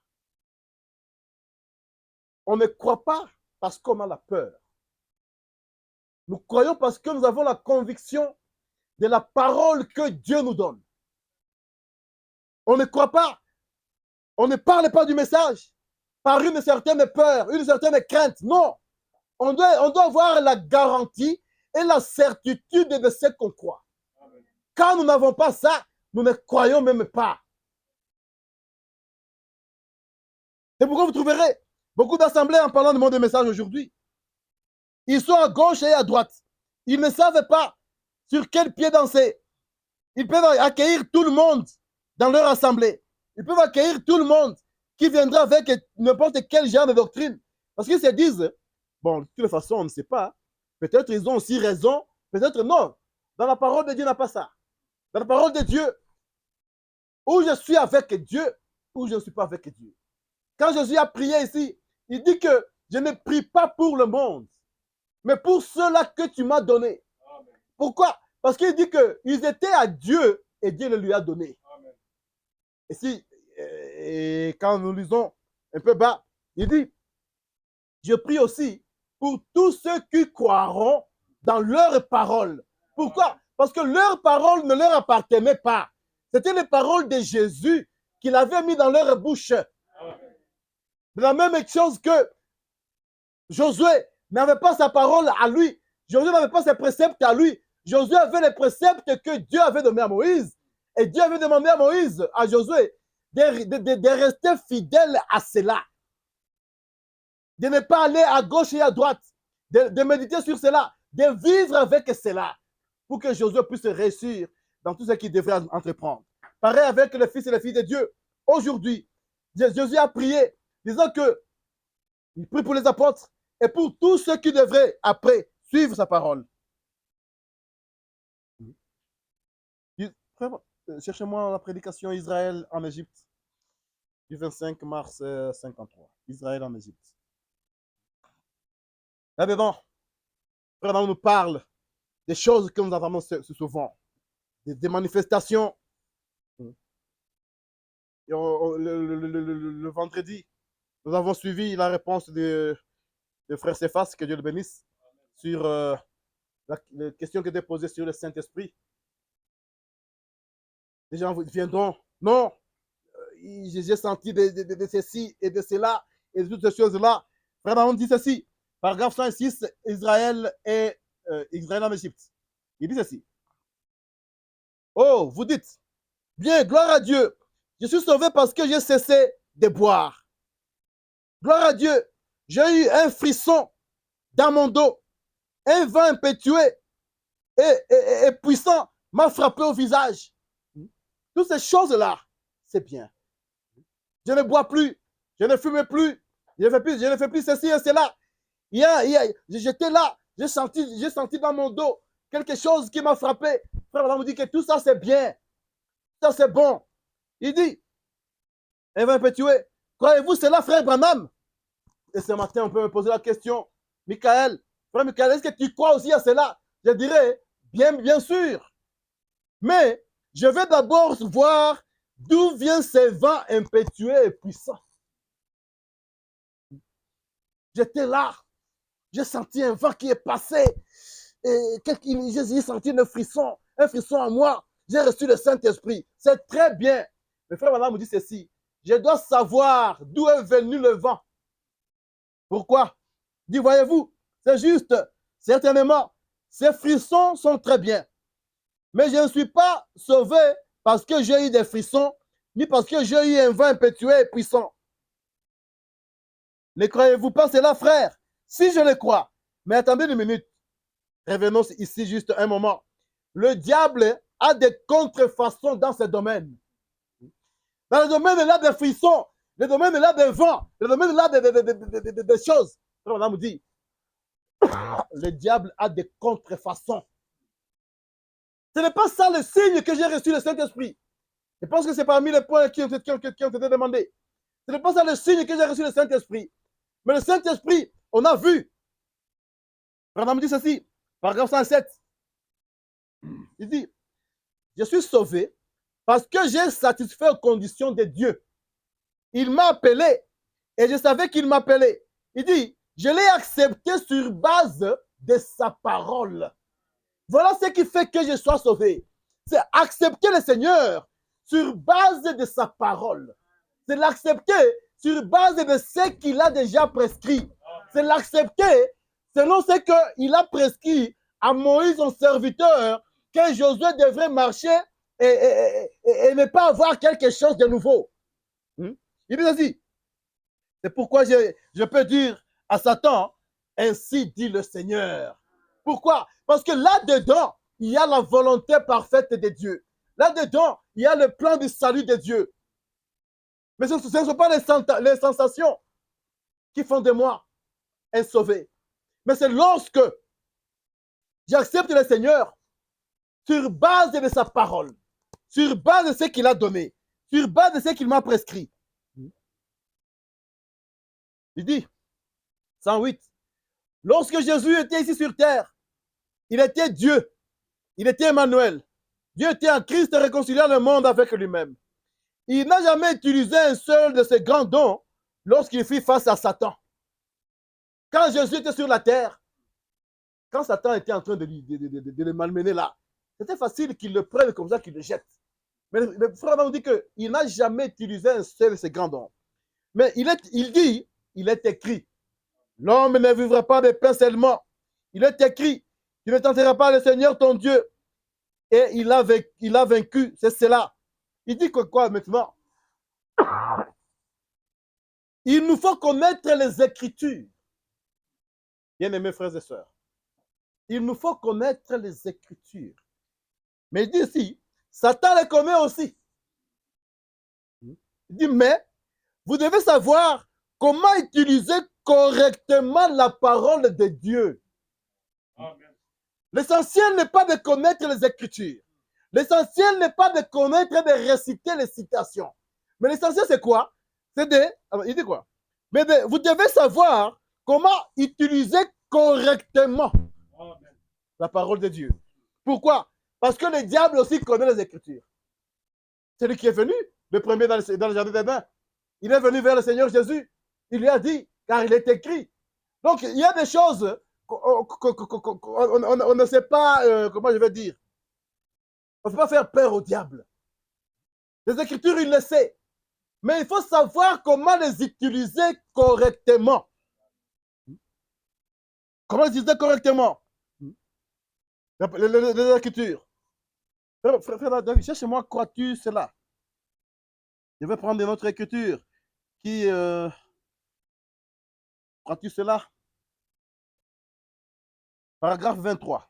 On ne croit pas parce qu'on a la peur. Nous croyons parce que nous avons la conviction de la parole que Dieu nous donne. On ne croit pas, on ne parle pas du message par une certaine peur, une certaine crainte. Non, on doit avoir la garantie et la certitude de ce qu'on croit. Quand nous n'avons pas ça, nous ne croyons même pas. C'est pourquoi vous trouverez beaucoup d'assemblées en parlant de mon message aujourd'hui. Ils sont à gauche et à droite. Ils ne savent pas sur quel pied danser. Ils peuvent accueillir tout le monde dans leur assemblée. Ils peuvent accueillir tout le monde qui viendra avec n'importe quel genre de doctrine. Parce qu'ils se disent, bon, de toute façon, on ne sait pas. Peut-être ils ont aussi raison, peut-être non. Dans la parole de Dieu, il n'y a pas ça. Dans la parole de Dieu, où je suis avec Dieu, où je ne suis pas avec Dieu. Quand Jésus a prié ici, il dit que je ne prie pas pour le monde, mais pour ceux-là que tu m'as donné. Pourquoi? Parce qu'il dit qu'ils étaient à Dieu et Dieu le lui a donné. Et si, et quand nous lisons un peu bas, il dit, je prie aussi pour tous ceux qui croiront dans leur parole. Pourquoi? Parce que leur parole ne leur appartenait pas. C'était les paroles de Jésus qu'il avait mis dans leur bouche. De la même chose que Josué n'avait pas sa parole à lui. Josué n'avait pas ses préceptes à lui. Josué avait les préceptes que Dieu avait donnés à Moïse. Et Dieu avait demandé à Moïse, à Josué, de rester fidèle à cela. De ne pas aller à gauche et à droite. De méditer sur cela. De vivre avec cela. Pour que Josué puisse réussir dans tout ce qu'il devrait entreprendre. Pareil avec les fils et les filles de Dieu. Aujourd'hui, Jésus a prié, disant que il prie pour les apôtres et pour tous ceux qui devraient après suivre sa parole. Cherchez-moi la prédication Israël en Égypte du 25 mars 53. Israël en Égypte. Là-dedans, Frère Branham nous parle des choses que nous entendons souvent, des manifestations. Le vendredi, nous avons suivi la réponse de Frère Cephas, que Dieu le bénisse, sur la question qui était posée sur le Saint-Esprit. Les gens viendront, non, j'ai senti de ceci et de cela et de toutes ces choses-là. Frère Branham dit ceci, paragraphe 106, Israël en Égypte. Il dit ceci. Oh, vous dites, bien, gloire à Dieu, je suis sauvé parce que j'ai cessé de boire. Gloire à Dieu, j'ai eu un frisson dans mon dos, un vent impétueux et puissant m'a frappé au visage. Toutes ces choses-là, c'est bien. Je ne bois plus, je ne fume plus, je ne fais plus ceci et cela. J'étais là, j'ai senti dans mon dos quelque chose qui m'a frappé. Frère Branham me dit que tout ça c'est bien, ça c'est bon. Il dit, un vent impétueux, croyez-vous cela, frère Branham? Et ce matin, on peut me poser la question, Michael, frère Michael, est-ce que tu crois aussi à cela? Je dirais, bien sûr. Mais je vais d'abord voir d'où vient ce vent impétueux et puissant. J'étais là, j'ai senti un vent qui est passé, et j'ai senti un frisson en moi. J'ai reçu le Saint-Esprit. C'est très bien. Le frère Branham me dit ceci, je dois savoir d'où est venu le vent. Pourquoi? Dit, voyez-vous, c'est juste, certainement, ces frissons sont très bien. Mais je ne suis pas sauvé parce que j'ai eu des frissons, ni parce que j'ai eu un vent impétueux et puissant. Ne croyez-vous pas cela, frère? Si je le crois, mais attendez une minute, revenons ici juste un moment. Le diable a des contrefaçons dans ce domaine. Dans le domaine là des frissons, le domaine là des vents, le domaine là des choses. On me dit, le diable a des contrefaçons. Ce n'est pas ça le signe que j'ai reçu le Saint-Esprit. Je pense que c'est parmi les points qui ont été demandés. Ce n'est pas ça le signe que j'ai reçu le Saint-Esprit. Mais le Saint-Esprit, on a vu. Branham me dit ceci, paragraphe 107. Il dit, je suis sauvé parce que j'ai satisfait aux conditions de Dieu. Il m'a appelé et je savais qu'il m'appelait. Il dit, je l'ai accepté sur base de sa parole. Voilà ce qui fait que je sois sauvé. C'est accepter le Seigneur sur base de sa parole. C'est l'accepter sur base de ce qu'il a déjà prescrit. C'est l'accepter selon ce qu'il a prescrit à Moïse, son serviteur, que Josué devrait marcher et ne pas avoir quelque chose de nouveau. Il dit ainsi. C'est pourquoi je peux dire à Satan, ainsi dit le Seigneur. Pourquoi? Parce que là-dedans, il y a la volonté parfaite de Dieu. Là-dedans, il y a le plan du salut de Dieu. Mais ce ne sont pas les sensations qui font de moi un sauvé. Mais c'est lorsque j'accepte le Seigneur sur base de sa parole, sur base de ce qu'il a donné, sur base de ce qu'il m'a prescrit. Il dit, 108, lorsque Jésus était ici sur terre, il était Dieu, il était Emmanuel. Dieu était en Christ réconciliant le monde avec lui-même. Il n'a jamais utilisé un seul de ses grands dons lorsqu'il fit face à Satan. Quand Jésus était sur la terre, quand Satan était en train de le malmener là, c'était facile qu'il le prenne comme ça, qu'il le jette. Mais le frère nous dit qu'il n'a jamais utilisé un seul de ses grands dons. Mais il dit, il est écrit, l'homme ne vivra pas de pain seulement. Il est écrit, tu ne tenteras pas le Seigneur ton Dieu. Et il a vaincu, c'est cela. Il dit que quoi maintenant? Il nous faut connaître les Écritures. Bien-aimés frères et sœurs, il nous faut connaître les Écritures. Mais il dit ici, Satan les connaît aussi. Il dit, mais vous devez savoir comment utiliser correctement la parole de Dieu. L'essentiel n'est pas de connaître les Écritures. L'essentiel n'est pas de connaître et de réciter les citations. Mais l'essentiel, c'est quoi? C'est il dit quoi? Mais vous devez savoir comment utiliser correctement la parole de Dieu. Pourquoi? Parce que le diable aussi connaît les Écritures. C'est lui qui est venu, le premier dans le jardin d'Éden. Il est venu vers le Seigneur Jésus. Il lui a dit, car il est écrit. Donc, il y a des choses qu'on ne sait pas, comment je vais dire. On ne peut pas faire peur au diable. Les Écritures, il le sait. Mais il faut savoir comment les utiliser correctement. Comment les utiliser correctement? Les Écritures. Frère David, cherche-moi, crois-tu cela? Je vais prendre une autre écriture qui, crois-tu cela? Paragraphe 23.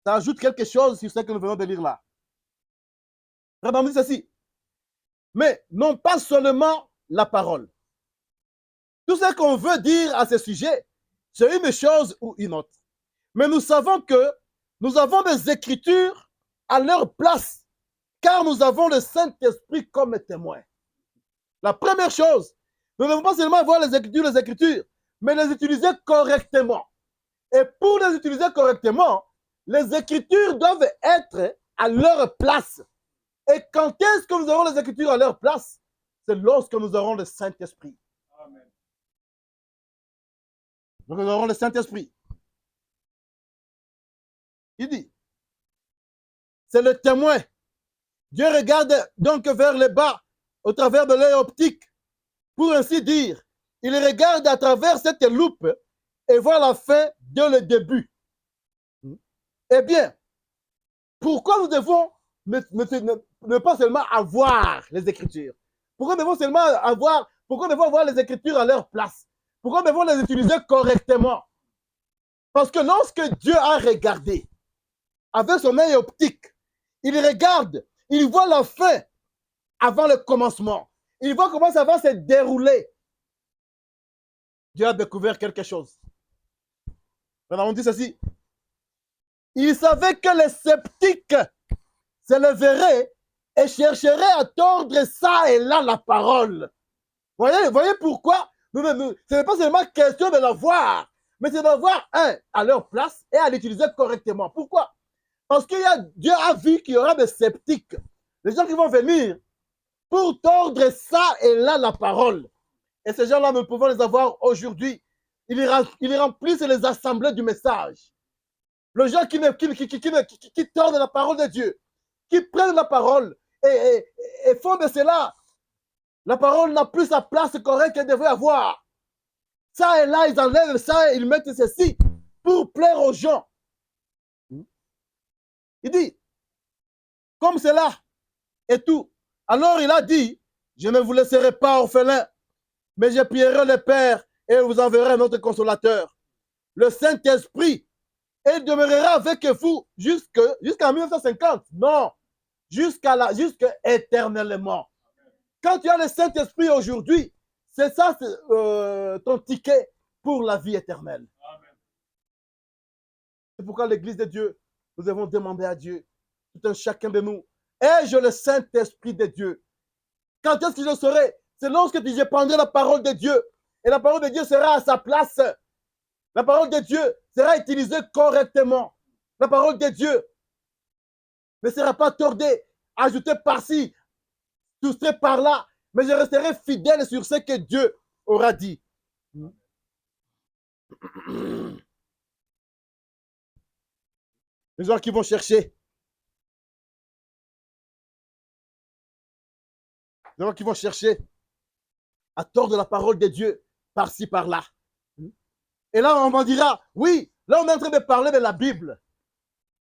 Ça ajoute quelque chose sur ce que nous venons de lire là. Frère David, dit ceci. Mais non pas seulement la parole. Tout ce qu'on veut dire à ce sujet, c'est une chose ou une autre. Mais nous savons que nous avons des Écritures à leur place, car nous avons le Saint-Esprit comme témoin. La première chose, nous ne devons pas seulement voir les Écritures, mais les utiliser correctement. Et pour les utiliser correctement, les Écritures doivent être à leur place. Et quand est-ce que nous aurons les Écritures à leur place? C'est lorsque nous aurons le Saint-Esprit. Amen. Donc nous aurons le Saint-Esprit. Il dit, c'est le témoin. Dieu regarde donc vers le bas au travers de l'œil optique, pour ainsi dire. Il regarde à travers cette loupe et voit la fin dès le début. Eh bien, pourquoi nous devons ne pas seulement avoir les Écritures? Pourquoi nous devons seulement avoir, pourquoi nous devons avoir les Écritures à leur place? Pourquoi nous devons les utiliser correctement? Parce que lorsque Dieu a regardé avec son œil optique, il regarde, il voit la fin avant le commencement. Il voit comment ça va se dérouler. Dieu a découvert quelque chose. On dit ceci. Il savait que les sceptiques se lèveraient et chercheraient à tordre ça et là la parole. Voyez pourquoi ce n'est pas seulement question de la voir, mais c'est d'avoir à leur place et à l'utiliser correctement. Pourquoi? Parce que Dieu a vu qu'il y aura des sceptiques, des gens qui vont venir pour tordre ça et là la parole. Et ces gens-là, nous pouvons les avoir aujourd'hui. Ils remplissent les assemblées du message. Les gens qui tordent la parole de Dieu, qui prennent la parole et font de cela. La parole n'a plus sa place correcte qu'elle devrait avoir. Ça et là, ils enlèvent ça et ils mettent ceci pour plaire aux gens. Il dit, comme cela et tout. Alors il a dit, je ne vous laisserai pas orphelins, mais je prierai le Père et vous enverrai notre consolateur, le Saint-Esprit, et il demeurera avec vous jusqu'en 1950. Non, jusqu'à éternellement. Quand tu as le Saint-Esprit aujourd'hui, c'est ça ton ticket pour la vie éternelle. C'est pourquoi l'Église de Dieu, nous devons demander à Dieu, tout un chacun de nous, ai-je le Saint-Esprit de Dieu? Quand est-ce que je le saurai? C'est lorsque je prendrai la parole de Dieu. Et la parole de Dieu sera à sa place. La parole de Dieu sera utilisée correctement. La parole de Dieu ne sera pas tordée, ajoutée par-ci, soustraite par-là, mais je resterai fidèle sur ce que Dieu aura dit. Les gens qui vont chercher. Les gens qui vont chercher à tordre la parole de Dieu par-ci, par-là. Et là, on m'en dira, oui, là, on est en train de parler de la Bible.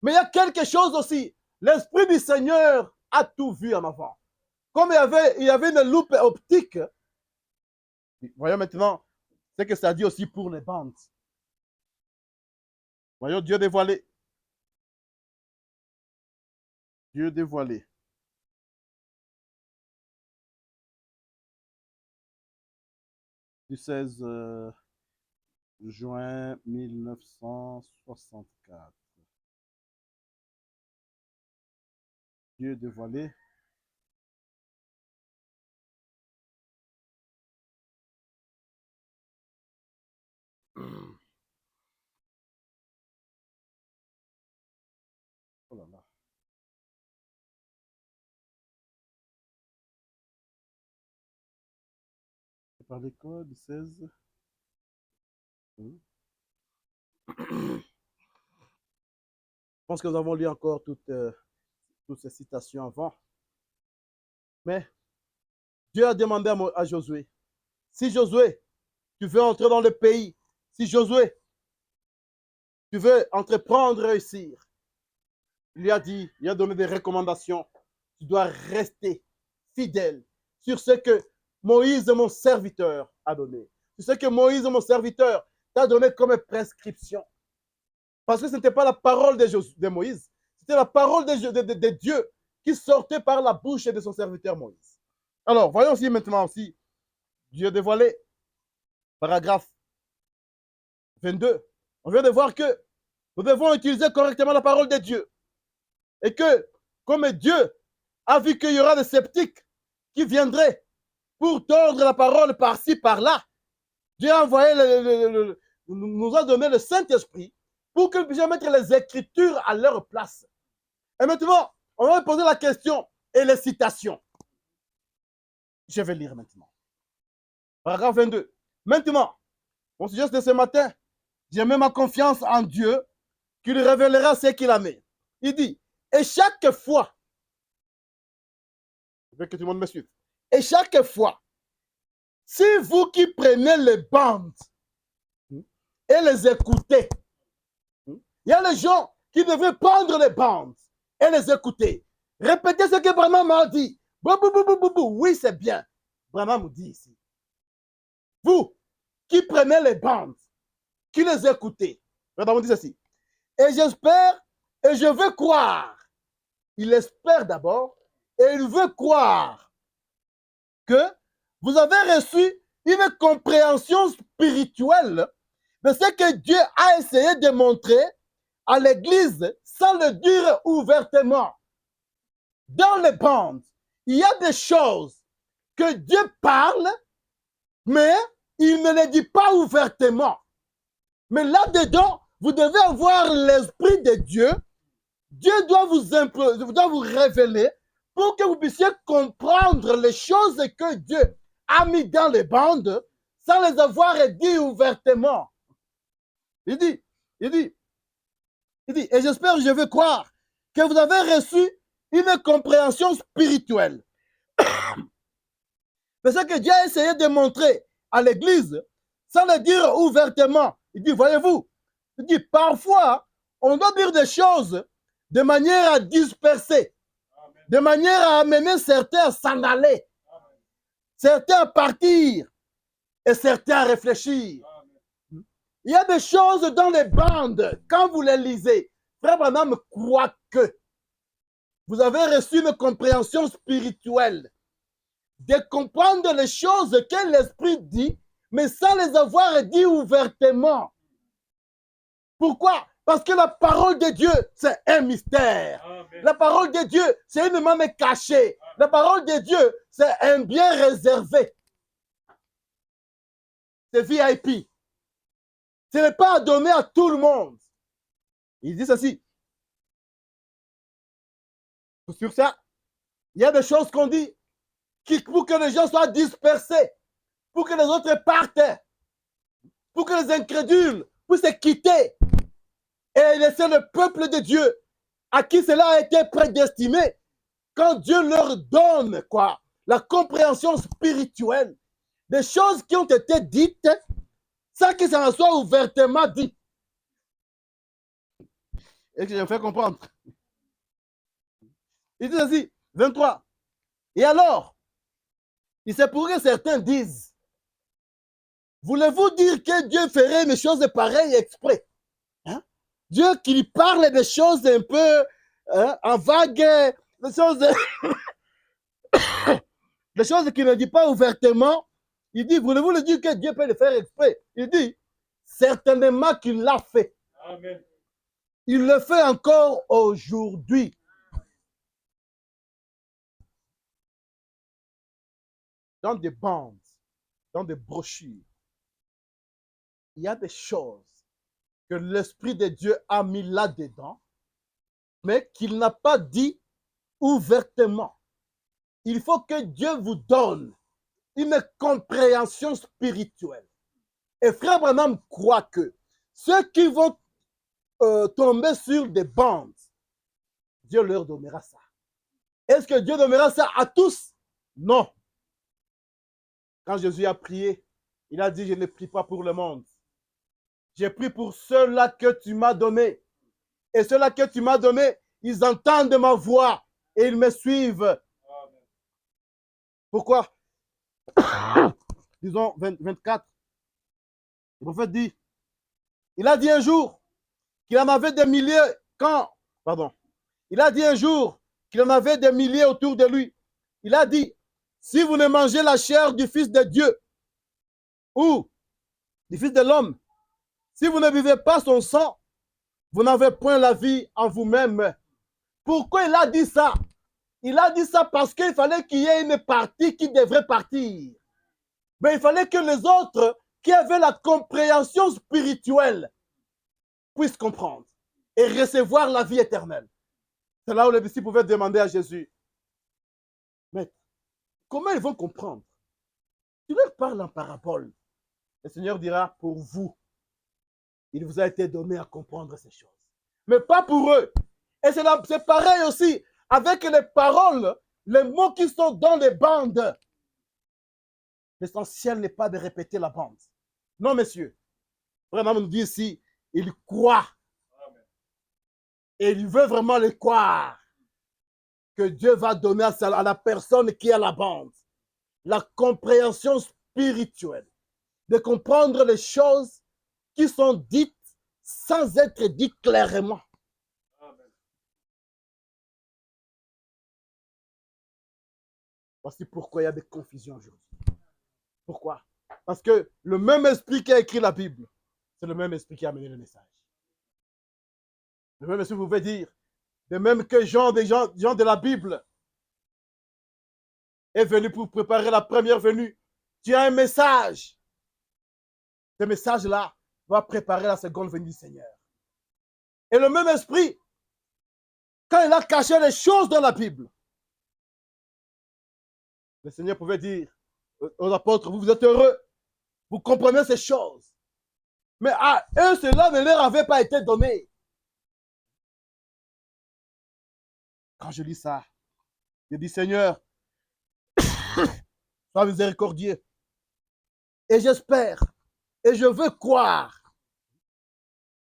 Mais il y a quelque chose aussi. L'Esprit du Seigneur a tout vu en avant. Comme il y avait une loupe optique, voyons maintenant ce que ça dit aussi pour les bandes. Voyons Dieu dévoilé. Dieu dévoilé. Du 16 juin 1964. Dieu dévoilé. par les codes 16. Je pense que nous avons lu encore toutes ces citations avant. Mais Dieu a demandé à Josué, si Josué, tu veux entrer dans le pays, si Josué, tu veux entreprendre, réussir, il lui a dit, il a donné des recommandations. Tu dois rester fidèle sur ce que Moïse, mon serviteur, a donné. Sur ce que Moïse, mon serviteur, t'a donné comme prescription. Parce que ce n'était pas la parole de Moïse, c'était la parole de Dieu qui sortait par la bouche de son serviteur Moïse. Alors, voyons aussi maintenant aussi, Dieu dévoilé, paragraphe 22. On vient de voir que nous devons utiliser correctement la parole de Dieu. Et que, comme Dieu a vu qu'il y aura des sceptiques qui viendraient pour tordre la parole par-ci, par-là, Dieu a envoyé, nous a donné le Saint-Esprit pour que nous puissions mettre les Écritures à leur place. Et maintenant, on va poser la question et les citations. Je vais lire maintenant. Paragraphe 22. Maintenant, mon sujet de ce matin, j'ai mis ma confiance en Dieu qui lui révélera ce qu'il a mis. Il dit, et chaque fois, je veux que tout le monde me suive, et chaque fois, si vous qui prenez les bandes et les écoutez, il y a les gens qui devraient prendre les bandes et les écouter. Répétez ce que Branham m'a dit. Oui, c'est bien. Branham nous dit ici. Vous qui prenez les bandes, qui les écoutez, Branham dit ceci. Et j'espère, et je veux croire. Il espère d'abord, et il veut croire que vous avez reçu une compréhension spirituelle de ce que Dieu a essayé de montrer à l'Église sans le dire ouvertement. Dans les bandes, il y a des choses que Dieu parle, mais il ne les dit pas ouvertement. Mais là-dedans, vous devez avoir l'Esprit de Dieu. Dieu doit vous révéler pour que vous puissiez comprendre les choses que Dieu a mis dans les bandes sans les avoir dit ouvertement. Il dit, et j'espère, je veux croire que vous avez reçu une compréhension spirituelle. C'est ce que Dieu a essayé de montrer à l'Église sans le dire ouvertement. Il dit, voyez-vous, il dit, parfois, on doit dire des choses de manière à disperser, de manière à amener certains à s'en aller, certains à partir et certains à réfléchir. Il y a des choses dans les bandes, quand vous les lisez, Frère Branham croit que vous avez reçu une compréhension spirituelle, de comprendre les choses que l'Esprit dit, mais sans les avoir dit ouvertement. Pourquoi? Parce que la parole de Dieu, c'est un mystère. Amen. La parole de Dieu, c'est une main cachée. Amen. La parole de Dieu, c'est un bien réservé. C'est VIP. Ce n'est pas donné à tout le monde. Il dit ceci. Sur ça, il y a des choses qu'on dit pour que les gens soient dispersés, pour que les autres partent, pour que les incrédules puissent quitter et laisser le peuple de Dieu à qui cela a été prédestiné, quand Dieu leur donne quoi, la compréhension spirituelle des choses qui ont été dites sans que ça ne soit ouvertement dit. Et que je fais comprendre. Il dit ainsi, 23. Et alors, il se pourrait que certains disent, voulez-vous dire que Dieu ferait une chose pareille exprès? Hein? Dieu qui parle des choses un peu en vague, des choses, des choses qu'il ne dit pas ouvertement. Il dit, voulez-vous le dire que Dieu peut le faire exprès? Il dit, certainement qu'il l'a fait. Amen. Il le fait encore aujourd'hui. Dans des bandes, dans des brochures, il y a des choses que l'Esprit de Dieu a mis là-dedans, mais qu'il n'a pas dit ouvertement. Il faut que Dieu vous donne une compréhension spirituelle. Et frère Branham croit que ceux qui vont tomber sur des bandes, Dieu leur donnera ça. Est-ce que Dieu donnera ça à tous? Non. Quand Jésus a prié, il a dit, je ne prie pas pour le monde. J'ai prié pour ceux-là que tu m'as donnés. Et ceux-là que tu m'as donnés, ils entendent ma voix et ils me suivent. Pourquoi? Disons 24. Le prophète dit, il a dit un jour qu'il en avait des milliers il a dit un jour qu'il en avait des milliers autour de lui. Il a dit, si vous ne mangez la chair du Fils de Dieu ou du Fils de l'homme, si vous ne buvez pas son sang, vous n'avez point la vie en vous-même. Pourquoi il a dit ça? Il a dit ça parce qu'il fallait qu'il y ait une partie qui devrait partir. Mais il fallait que les autres qui avaient la compréhension spirituelle puissent comprendre et recevoir la vie éternelle. C'est là où les disciples pouvaient demander à Jésus, mais comment ils vont comprendre? Tu leur parles en parabole. Le Seigneur dira, pour vous, il vous a été donné à comprendre ces choses. Mais pas pour eux. Et c'est pareil aussi avec les paroles, les mots qui sont dans les bandes. L'essentiel n'est pas de répéter la bande. Non, messieurs. Vraiment, on nous dit ici, il croit. Et il veut vraiment le croire. Que Dieu va donner à la personne qui est à la bande la compréhension spirituelle. De comprendre les choses qui sont dites sans être dites clairement. Voici pourquoi il y a des confusions aujourd'hui. Pourquoi? Parce que le même esprit qui a écrit la Bible, c'est le même esprit qui a amené le message. Le même esprit pouvait dire, de même que Jean de la Bible est venu pour préparer la première venue. Tu as un message. Ce message-là va préparer la seconde venue du Seigneur. Et le même esprit, quand il a caché les choses dans la Bible, le Seigneur pouvait dire aux apôtres, vous êtes heureux, vous comprenez ces choses. Mais à eux, cela ne leur avait pas été donné. Quand je lis ça, je dis, Seigneur, sois miséricordieux. Et j'espère, et je veux croire.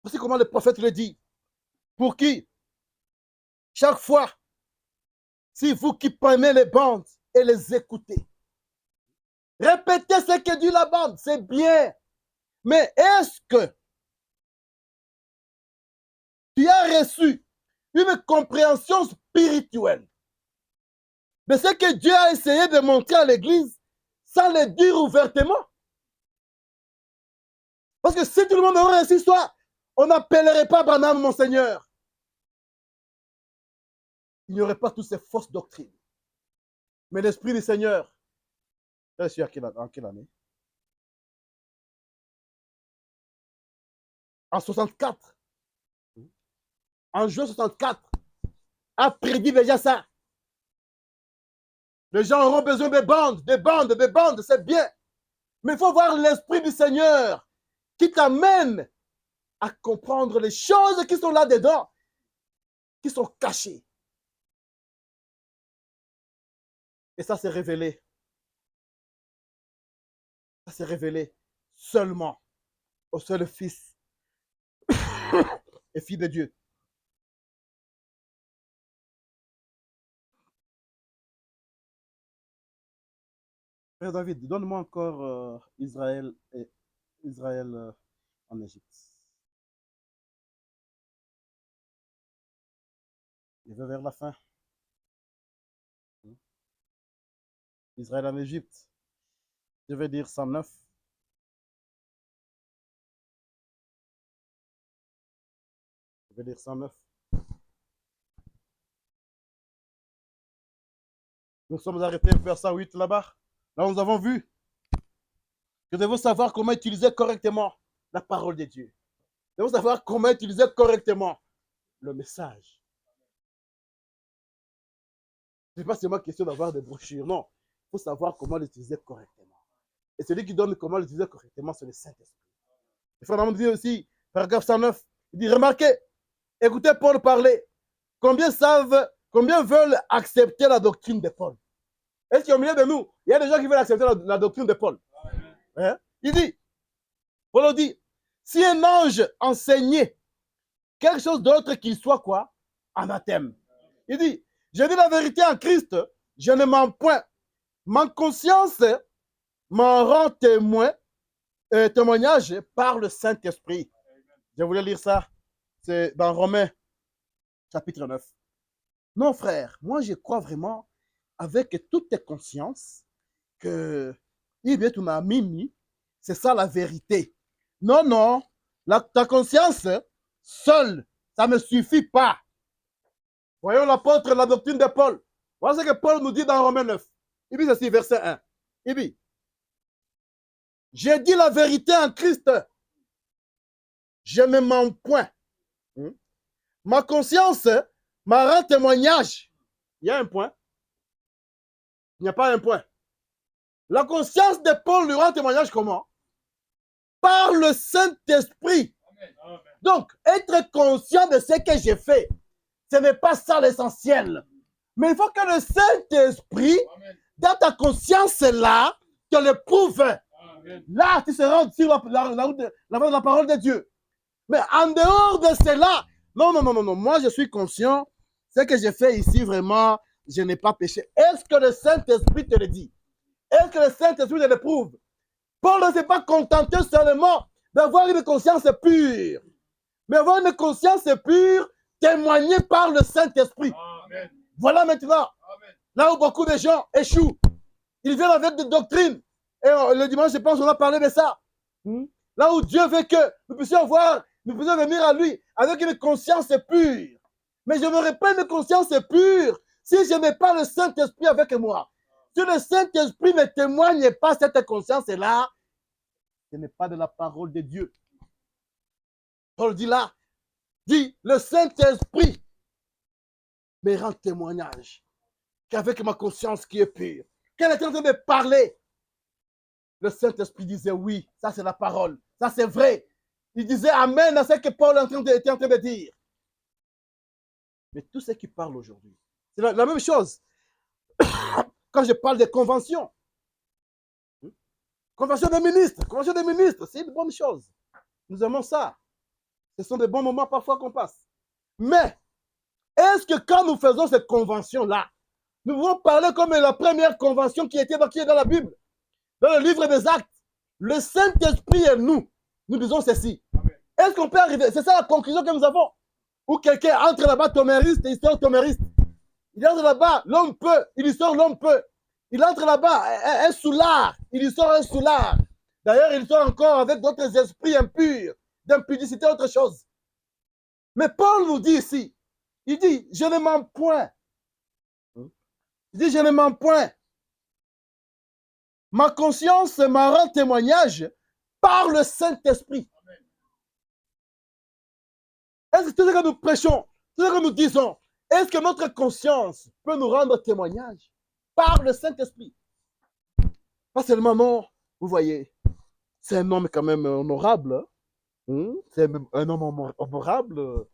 Voici comment le prophète le dit. Pour qui, chaque fois, si vous qui prenez les bandes et les écoutez, répétez ce que dit la bande, c'est bien. Mais est-ce que tu as reçu une compréhension spirituelle de ce que Dieu a essayé de montrer à l'Église sans le dire ouvertement? Parce que si tout le monde aurait reçu ça, on n'appellerait pas Branham mon Seigneur. Il n'y aurait pas toutes ces fausses doctrines. Mais l'Esprit du Seigneur, je suis en quelle année? En 64. En juin 64, a prédit déjà ça. Les gens auront besoin de bandes, c'est bien. Mais il faut voir l'Esprit du Seigneur qui t'amène à comprendre les choses qui sont là-dedans, qui sont cachées. Et ça s'est révélé. Ça s'est révélé seulement au seul Fils et Fille de Dieu. Frère David, donne-moi encore Israël en Égypte. Je vais vers la fin. Israël en Égypte. Je vais dire 109. Je vais dire 109. Nous sommes arrêtés vers 108 là-bas. Là, nous avons vu que nous devons savoir comment utiliser correctement la parole de Dieu. Nous devons savoir comment utiliser correctement le message. Ce n'est pas seulement question d'avoir des brochures, non. Il faut savoir comment l'utiliser correctement. Et celui qui donne comment l'utiliser correctement, c'est le Saint-Esprit. Le frère Namon dit aussi, paragraphe 109, il dit, remarquez, écoutez Paul parler. Combien veulent accepter la doctrine de Paul? Est-ce qu'au milieu de nous, il y a des gens qui veulent accepter la doctrine de Paul? Hein? Il dit, Paul dit, si un ange enseignait quelque chose d'autre qu'il soit quoi? Anathème. Il dit, je dis la vérité en Christ, je ne mens point. Ma conscience m'en rend témoignage par le Saint-Esprit. Je voulais lire ça. C'est dans Romains, chapitre 9. Non, frère, moi je crois vraiment avec toute tes consciences que tu m'as mis, c'est ça la vérité. Non, non, ta conscience seule, ça ne me suffit pas. Voyons l'apôtre, la doctrine de Paul. Voilà ce que Paul nous dit dans Romains 9. Il dit ceci, verset 1. Il dit, j'ai dit la vérité en Christ, je ne mens point. Ma conscience m'a rendu témoignage. Il y a un point. Il n'y a pas un point. La conscience de Paul lui rend témoignage comment? Par le Saint-Esprit. Donc, être conscient de ce que j'ai fait, ce n'est pas ça l'essentiel. Mais il faut que le Saint-Esprit, dans ta conscience là, te le prouve. Là, tu seras sur la route de la parole de Dieu. Mais en dehors de cela, non. Moi, je suis conscient. Ce que j'ai fait ici, vraiment, je n'ai pas péché. Est-ce que le Saint-Esprit te le dit? Est-ce que le Saint-Esprit te le prouve? Paul ne s'est pas contenté seulement d'avoir une conscience pure, mais avoir une conscience pure témoignée par le Saint-Esprit. Voilà maintenant, là où beaucoup de gens échouent. Ils viennent avec des doctrines. Et le dimanche, je pense, on a parlé de ça. Là où Dieu veut que nous puissions voir, nous puissions venir à lui avec une conscience pure. Mais je n'aurai pas une conscience pure si je n'ai pas le Saint-Esprit avec moi. Si le Saint-Esprit ne témoigne pas cette conscience-là, ce n'est pas de la parole de Dieu. Paul dit là, dit, le Saint-Esprit me rend témoignage qu'avec ma conscience qui est pure, qu'elle est en train de parler, le Saint-Esprit disait oui, ça c'est la parole, ça c'est vrai. Il disait amen à ce que Paul était en train de dire. Mais tout ce qui parle aujourd'hui, c'est la même chose. Quand je parle de convention, convention des ministres, c'est une bonne chose. Nous aimons ça. Ce sont des bons moments parfois qu'on passe. Mais, est-ce que quand nous faisons cette convention-là, nous voulons parler comme la première convention qui est dans la Bible, dans le livre des Actes, le Saint-Esprit et nous disons ceci. Est-ce qu'on peut arriver? C'est ça la conclusion que nous avons. Ou quelqu'un entre là-bas, tomériste, et il sort tomériste. Il entre là-bas, l'homme peut, il y sort l'homme peut. Il entre là-bas, un soulard, il y sort un soulard. D'ailleurs, il sort encore avec d'autres esprits impurs, d'impudicité, autre chose. Mais Paul nous dit ici, il dit, je ne mens point. Il dit, je ne mens point. Ma conscience m'a rendu témoignage par le Saint-Esprit. Est-ce que tout ce que nous prêchons, tout ce que nous disons, est-ce que notre conscience peut nous rendre témoignage par le Saint-Esprit? Pas seulement non, vous voyez, c'est un homme quand même honorable. C'est un homme honorable.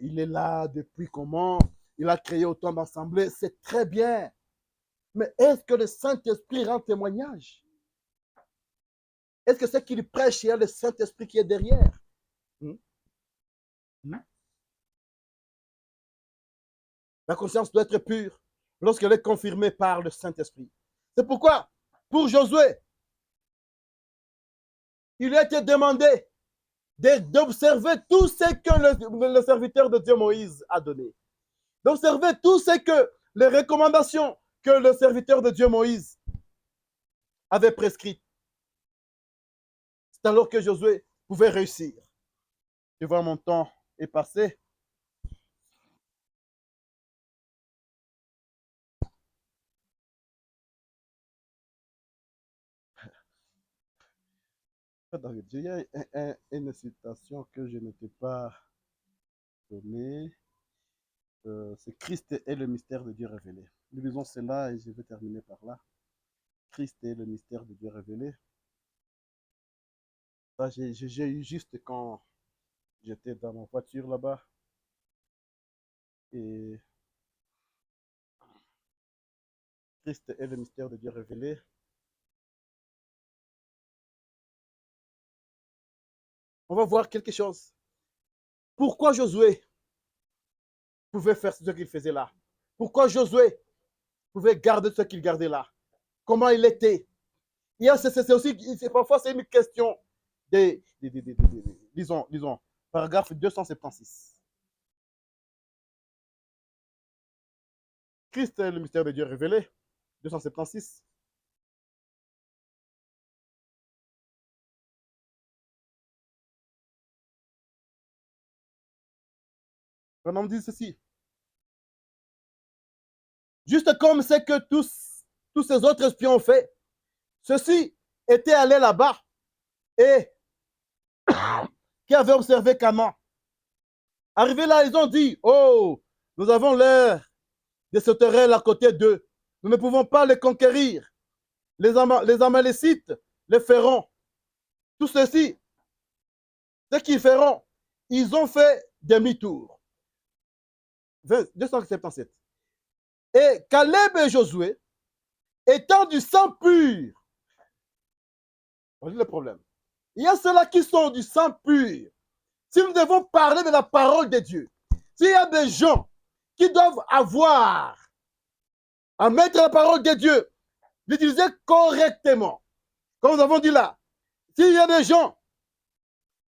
Il est là depuis comment? Il a créé autant d'assemblées, c'est très bien. Mais est-ce que le Saint-Esprit rend témoignage? Est-ce que ce qu'il prêche, il y a le Saint-Esprit qui est derrière? La conscience doit être pure lorsqu'elle est confirmée par le Saint-Esprit. C'est pourquoi, pour Josué, il a été demandé d'observer tout ce que le serviteur de Dieu Moïse a donné. D'observer tout ce que les recommandations que le serviteur de Dieu Moïse avait prescrites. C'est alors que Josué pouvait réussir. Je vois mon temps est passé. Il y a une citation que je ne t'ai pas donnée. C'est Christ est le mystère de Dieu révélé. Nous lisons cela et je vais terminer par là. Christ est le mystère de Dieu révélé. Ça, j'ai eu juste quand j'étais dans ma voiture là-bas. Et Christ est le mystère de Dieu révélé. On va voir quelque chose. Pourquoi Josué pouvait faire ce qu'il faisait là? Pourquoi Josué pouvait garder ce qu'il gardait là? Comment il était? C'est aussi, parfois, c'est une question disons, paragraphe 276. Christ est le mystère de Dieu révélé. 276. Un homme dit ceci. Juste comme c'est que tous ces autres espions ont fait, ceux-ci étaient allés là-bas et qui avaient observé Canaan. Arrivés là, ils ont dit, oh, nous avons l'air des sauterelles à côté d'eux. Nous ne pouvons pas les conquérir. Les Amalécites les feront. Tout ceci, ce qu'ils feront, ils ont fait demi-tour. 277. Et Caleb et Josué, étant du sang pur, on dit le problème. Il y a ceux-là qui sont du sang pur. Si nous devons parler de la parole de Dieu, s'il y a des gens qui doivent avoir à mettre la parole de Dieu, l'utiliser correctement, comme nous avons dit là, s'il y a des gens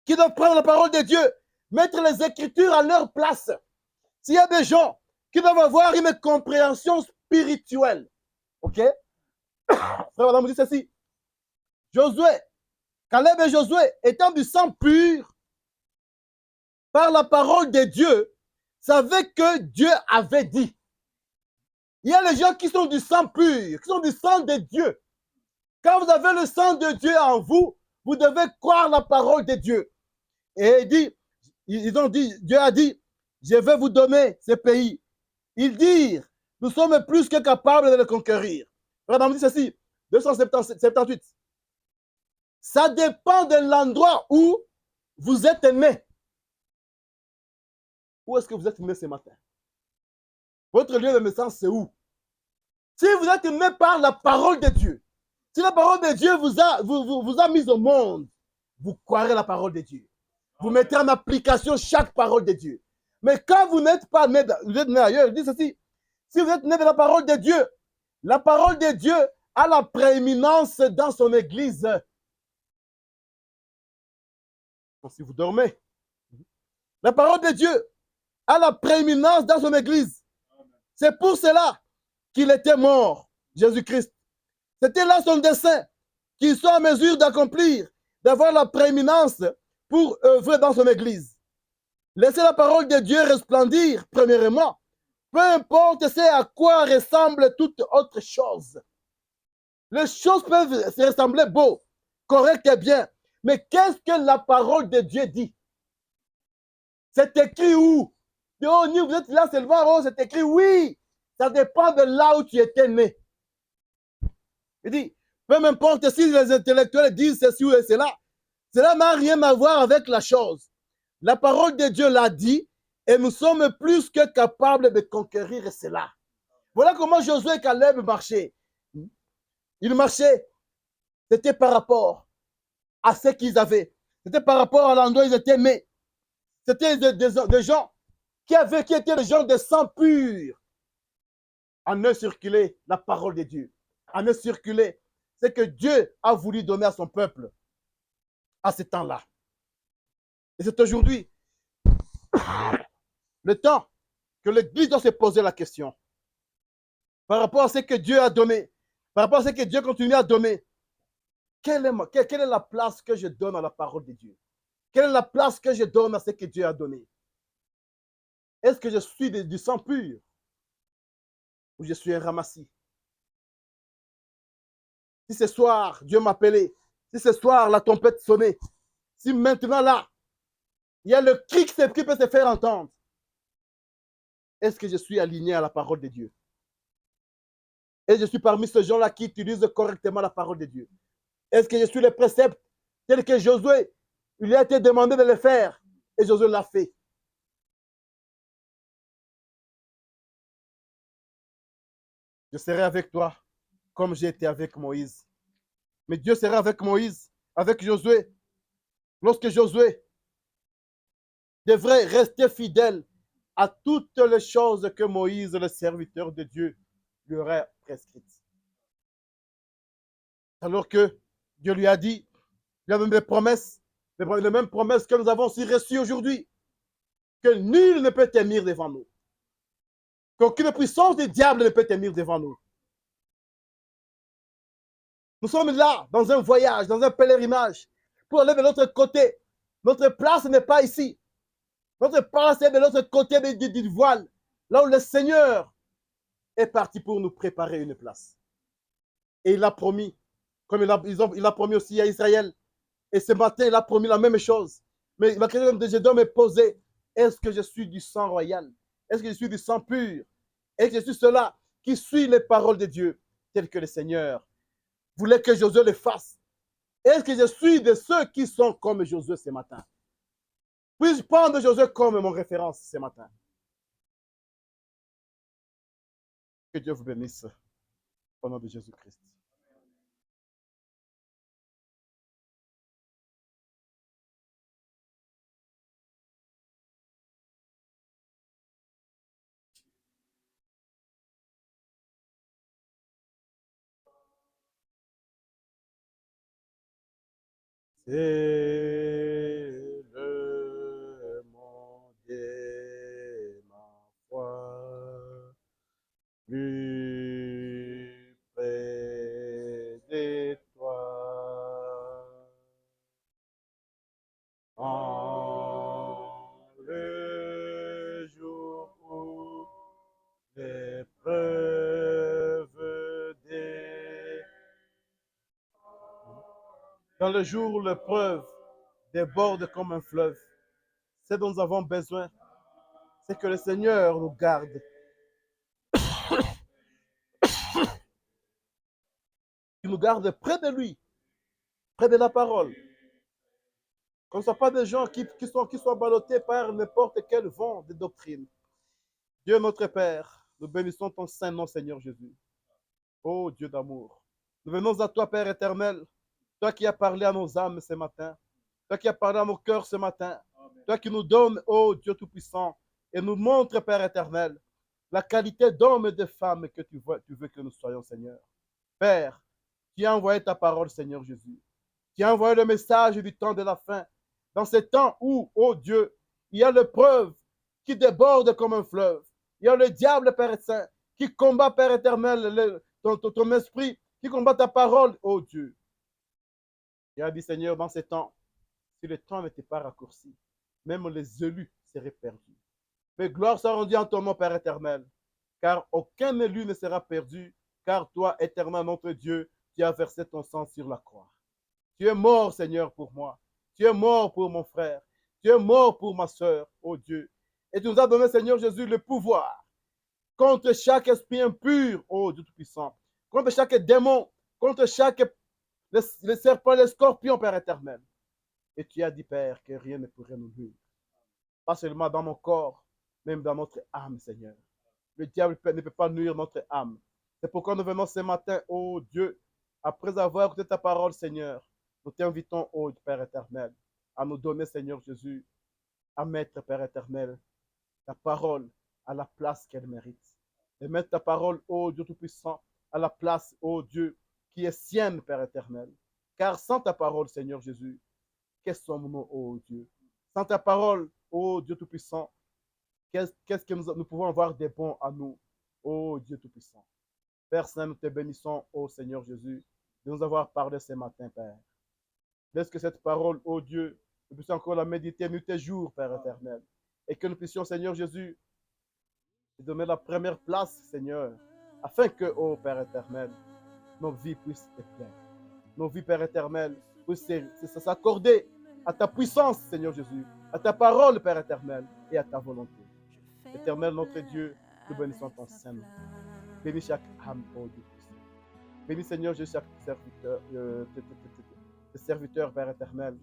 qui doivent prendre la parole de Dieu, mettre les Écritures à leur place, s'il y a des gens qui doivent avoir une compréhension spirituelle, ok? Frère, madame, vous dit ceci. Josué, Caleb et Josué, étant du sang pur, par la parole de Dieu, savaient que Dieu avait dit. Il y a les gens qui sont du sang pur, qui sont du sang de Dieu. Quand vous avez le sang de Dieu en vous, vous devez croire la parole de Dieu. Et ils ont dit, Dieu a dit, je vais vous donner ces pays. Ils dirent, nous sommes plus que capables de les conquérir. Madame dit ceci, 278. Ça dépend de l'endroit où vous êtes né. Où est-ce que vous êtes né ce matin? Votre lieu de naissance, c'est où? Si vous êtes né par la parole de Dieu, si la parole de Dieu vous a mis au monde, vous croirez la parole de Dieu. Vous mettez en application chaque parole de Dieu. Mais quand vous n'êtes pas né, vous êtes né ailleurs, je dis ceci, si vous êtes né de la parole de Dieu, la parole de Dieu a la prééminence dans son église. Si vous dormez, la parole de Dieu a la prééminence dans son église. C'est pour cela qu'il était mort, Jésus-Christ. C'était là son dessein, qu'il soit en mesure d'accomplir, d'avoir la prééminence pour œuvrer dans son église. Laissez la parole de Dieu resplendir, premièrement. Peu importe c'est à quoi ressemble toute autre chose. Les choses peuvent se ressembler beau, correct et bien. Mais qu'est-ce que la parole de Dieu dit? C'est écrit où? Oh, vous êtes là seulement, oh, c'est écrit oui. Ça dépend de là où tu étais né. Il dit, peu importe si les intellectuels disent ceci ou cela, cela n'a rien à voir avec la chose. La parole de Dieu l'a dit et nous sommes plus que capables de conquérir cela. Voilà comment Josué et Caleb marchaient. Ils marchaient, c'était par rapport à ce qu'ils avaient. C'était par rapport à l'endroit où ils étaient nés. C'était des gens qui étaient des gens de sang pur. En eux circulait la parole de Dieu. En eux circulait ce que Dieu a voulu donner à son peuple à ce temps-là. Et c'est aujourd'hui le temps que l'Église doit se poser la question par rapport à ce que Dieu a donné, par rapport à ce que Dieu continue à donner. Quelle est la place que je donne à la parole de Dieu? Quelle est la place que je donne à ce que Dieu a donné? Est-ce que je suis du sang pur ou je suis un ramassis? Si ce soir, Dieu m'appelait, si ce soir, la trompette sonnait, si maintenant là, il y a le cri qui peut se faire entendre, est-ce que je suis aligné à la parole de Dieu? Et je suis parmi ces gens-là qui utilisent correctement la parole de Dieu. Est-ce que je suis les préceptes tels que Josué Il lui a été demandé de le faire et Josué l'a fait. Je serai avec toi comme j'ai été avec Moïse. Mais Dieu sera avec Moïse, avec Josué, lorsque Josué devrait rester fidèle à toutes les choses que Moïse, le serviteur de Dieu, lui aurait prescrites. Alors que Dieu lui a dit, il y a même des promesses, les mêmes promesses que nous avons aussi reçues aujourd'hui, que nul ne peut tenir devant nous, qu'aucune puissance du diable ne peut tenir devant nous. Nous sommes là, dans un voyage, dans un pèlerinage, pour aller de l'autre côté. Notre place n'est pas ici. Notre place est de l'autre côté du voile, là où le Seigneur est parti pour nous préparer une place. Et il a promis, comme il a promis aussi à Israël. Et ce matin, il a promis la même chose. Mais la question que je dois me poser, est-ce que je suis du sang royal? Est-ce que je suis du sang pur? Est-ce que je suis cela qui suit les paroles de Dieu, telles que le Seigneur voulait que Josué le fasse? Est-ce que je suis de ceux qui sont comme Josué ce matin? Puis-je prendre Josué comme mon référence ce matin? Que Dieu vous bénisse au nom de Jésus-Christ. C'est le monde et ma foi, plus près de toi. En le jour où l'épreuve des... Dans le jour où l'épreuve déborde comme un fleuve, ce dont nous avons besoin, c'est que le Seigneur nous garde, qu'il nous garde près de lui, près de la parole. Qu'on ne soit pas des gens qui soient ballottés par n'importe quel vent de doctrine. Dieu notre Père, nous bénissons ton saint nom, Seigneur Jésus. Oh Dieu d'amour, nous venons à toi, Père éternel, toi qui as parlé à nos âmes ce matin, toi qui as parlé à nos cœurs ce matin, toi qui nous donnes, oh Dieu Tout-Puissant, et nous montre, Père éternel, la qualité d'hommes et de femmes que tu veux que nous soyons, Seigneur. Père, tu as envoyé ta parole, Seigneur Jésus. Tu as envoyé le message du temps de la fin. Dans ce temps où, oh Dieu, il y a l'épreuve qui déborde comme un fleuve. Il y a le diable, Père Saint, qui combat, Père éternel, ton esprit, qui combat ta parole, oh Dieu. Il a dit, Seigneur, dans ces temps, si le temps n'était pas raccourci, même les élus seraient perdus. Mais gloire soit rendue en ton nom, Père éternel, car aucun élu ne sera perdu, car toi, éternel notre Dieu, tu as versé ton sang sur la croix. Tu es mort, Seigneur, pour moi. Tu es mort pour mon frère. Tu es mort pour ma soeur, oh Dieu. Et tu nous as donné, Seigneur Jésus, le pouvoir contre chaque esprit impur, oh Dieu Tout-Puissant, contre chaque démon, contre chaque le serpent, les scorpions, Père éternel. Et tu as dit, Père, que rien ne pourrait nous nuire. Pas seulement dans mon corps, même dans notre âme, Seigneur. Le diable ne peut pas nuire notre âme. C'est pourquoi nous venons ce matin, oh Dieu, après avoir écouté ta parole, Seigneur, nous t'invitons, ô Père éternel, à nous donner, Seigneur Jésus, à mettre, Père éternel, ta parole à la place qu'elle mérite. Et mettre ta parole, ô Dieu Tout-Puissant, à la place, ô Dieu, qui est sienne, Père éternel. Car sans ta parole, Seigneur Jésus, qu'est-ce que sommes-nous, ô Dieu? Sans ta parole, ô Dieu Tout-Puissant, qu'est-ce que nous pouvons avoir de bon à nous, ô Dieu Tout-Puissant? Père Saint, nous te bénissons, ô Seigneur Jésus, de nous avoir parlé ce matin, Père. Laisse que cette parole, ô Dieu, nous puissions encore la méditer nuit et jour, Père éternel. Et que nous puissions, Seigneur Jésus, donner la première place, Seigneur, afin que, ô Père éternel, nos vies puissent être pleines. Nos vies, Père éternel, puissent s'accorder à ta puissance, Seigneur Jésus, à ta parole, Père éternel, et à ta volonté. Éternel, notre Dieu, nous bénissons ton Saint-Nom. Bénis chaque âme, ô Dieu. Bénis, Seigneur Jésus, chaque serviteur, tes serviteurs, Père éternel,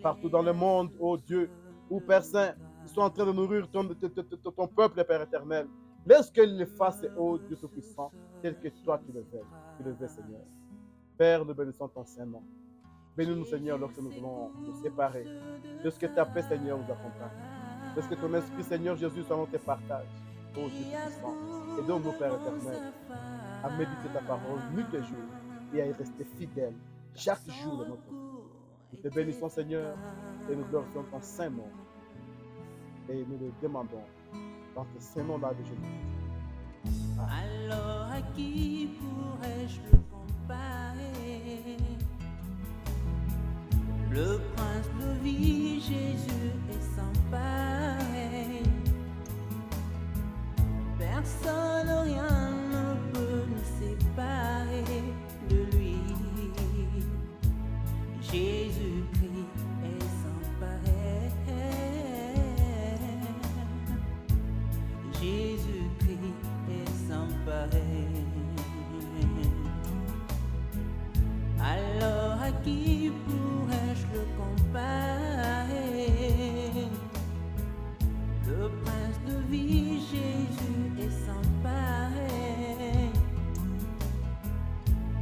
partout dans le monde, ô Dieu, où Père Saint, ils sont en train de nourrir ton peuple, Père éternel. Laisse qu'ils le fassent, ô Dieu Tout-Puissant, tel que toi tu le veux, Seigneur. Père, nous bénissons ton Saint-Nom. Bénis-nous, Seigneur, lorsque nous voulons nous séparer. De ce que ta paix, Seigneur, nous accompagne. De ce que ton Esprit, Seigneur Jésus, soit dans tes partages. Ô Dieu Tout-Puissant, aide-nous, Père éternel, à méditer ta parole nuit et jour et à y rester fidèle chaque jour de notre vie. Nous te bénissons, Seigneur, et nous glorifions ton Saint-Nom. Et nous le demandons dans ce Saint-Nom-là de Jésus. Alors à qui pourrais-je le comparer? Le prince de vie, Jésus est sans pareil. Personne, rien ne peut nous séparer de lui. Jésus-Christ est sans pareil. Jésus-Christ est sans pareil. Alors à qui pourrais-je le comparer? Le prince de vie, Jésus est sans pareil.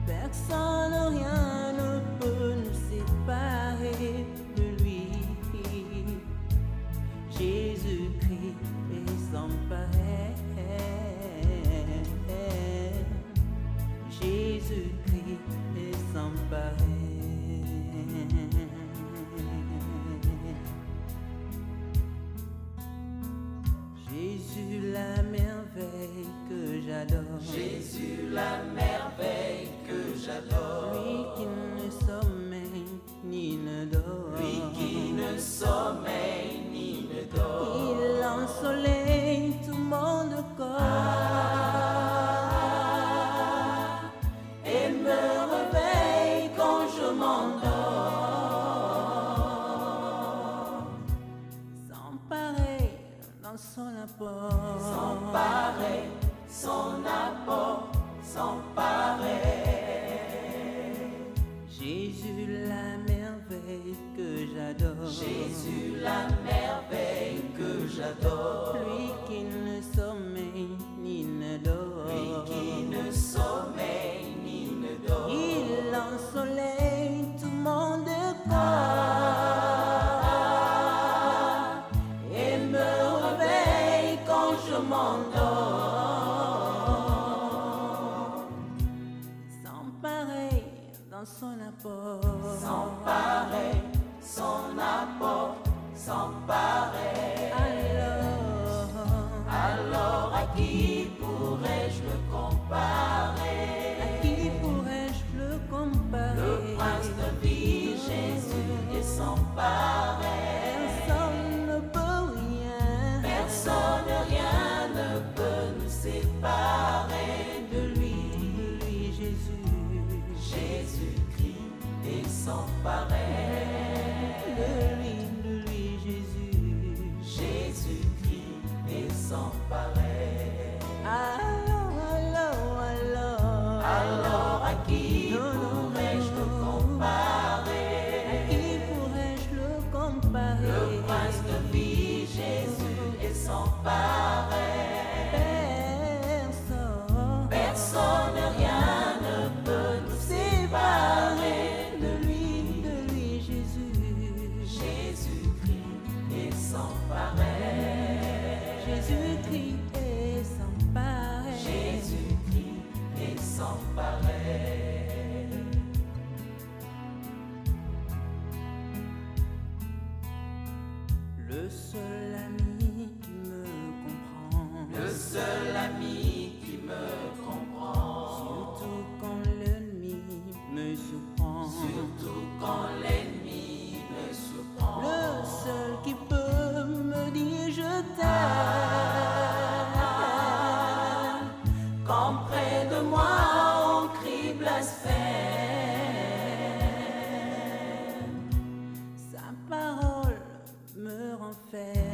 Personne, rien ne peut nous séparer de lui. Jésus-Christ est sans pareil. Jésus-Christ est sans pareil. Jésus la merveille que j'adore. Jésus la merveille que j'adore. Lui qui ne sommeille ni ne dort. Lui qui ne sommeille ni ne dort. Il ensoleille tout mon corps. Et me réveille quand je m'endors. Sans pareil dans son apport. Sans pareil, son apport, sans pareil. Jésus la merveille que j'adore. Jésus la merveille que j'adore. Lui qui ne sommeille ni ne dort. Lui qui ne sommeille ni ne dort. Il ensoleille tout mon corps. Et me réveille quand je m'endors. Sans pareil dans son apport. Sans pareil, son apport, sans pareil. Alors à qui pourrais-je le comparer? À qui pourrais-je le comparer? Le prince de vie, Jésus est sans pareil. Personne ne peut rien. Personne, rien ne peut nous séparer de lui. De lui, Jésus. Jésus-Christ est sans pareil. De lui, Jésus. Jésus-Christ est sans pareil. Alors à qui pourrais-je le comparer? À qui pourrais-je le comparer? Le prince de vie, Jésus est sans pareil. Personne, rien ne peut nous séparer de lui. Jésus. Jésus-Christ est sans pareil. Jésus-Christ est sans pareil. Jésus-Christ est sans pareil. Le seul ami qui me comprend. Le seul ami qui me comprend. Surtout quand l'ennemi me surprend. Surtout quand l'ennemi me surprend. Le seul qui peut me dire je t'aime. Quand près de moi on crie blasphème. Sa parole me rend ferme.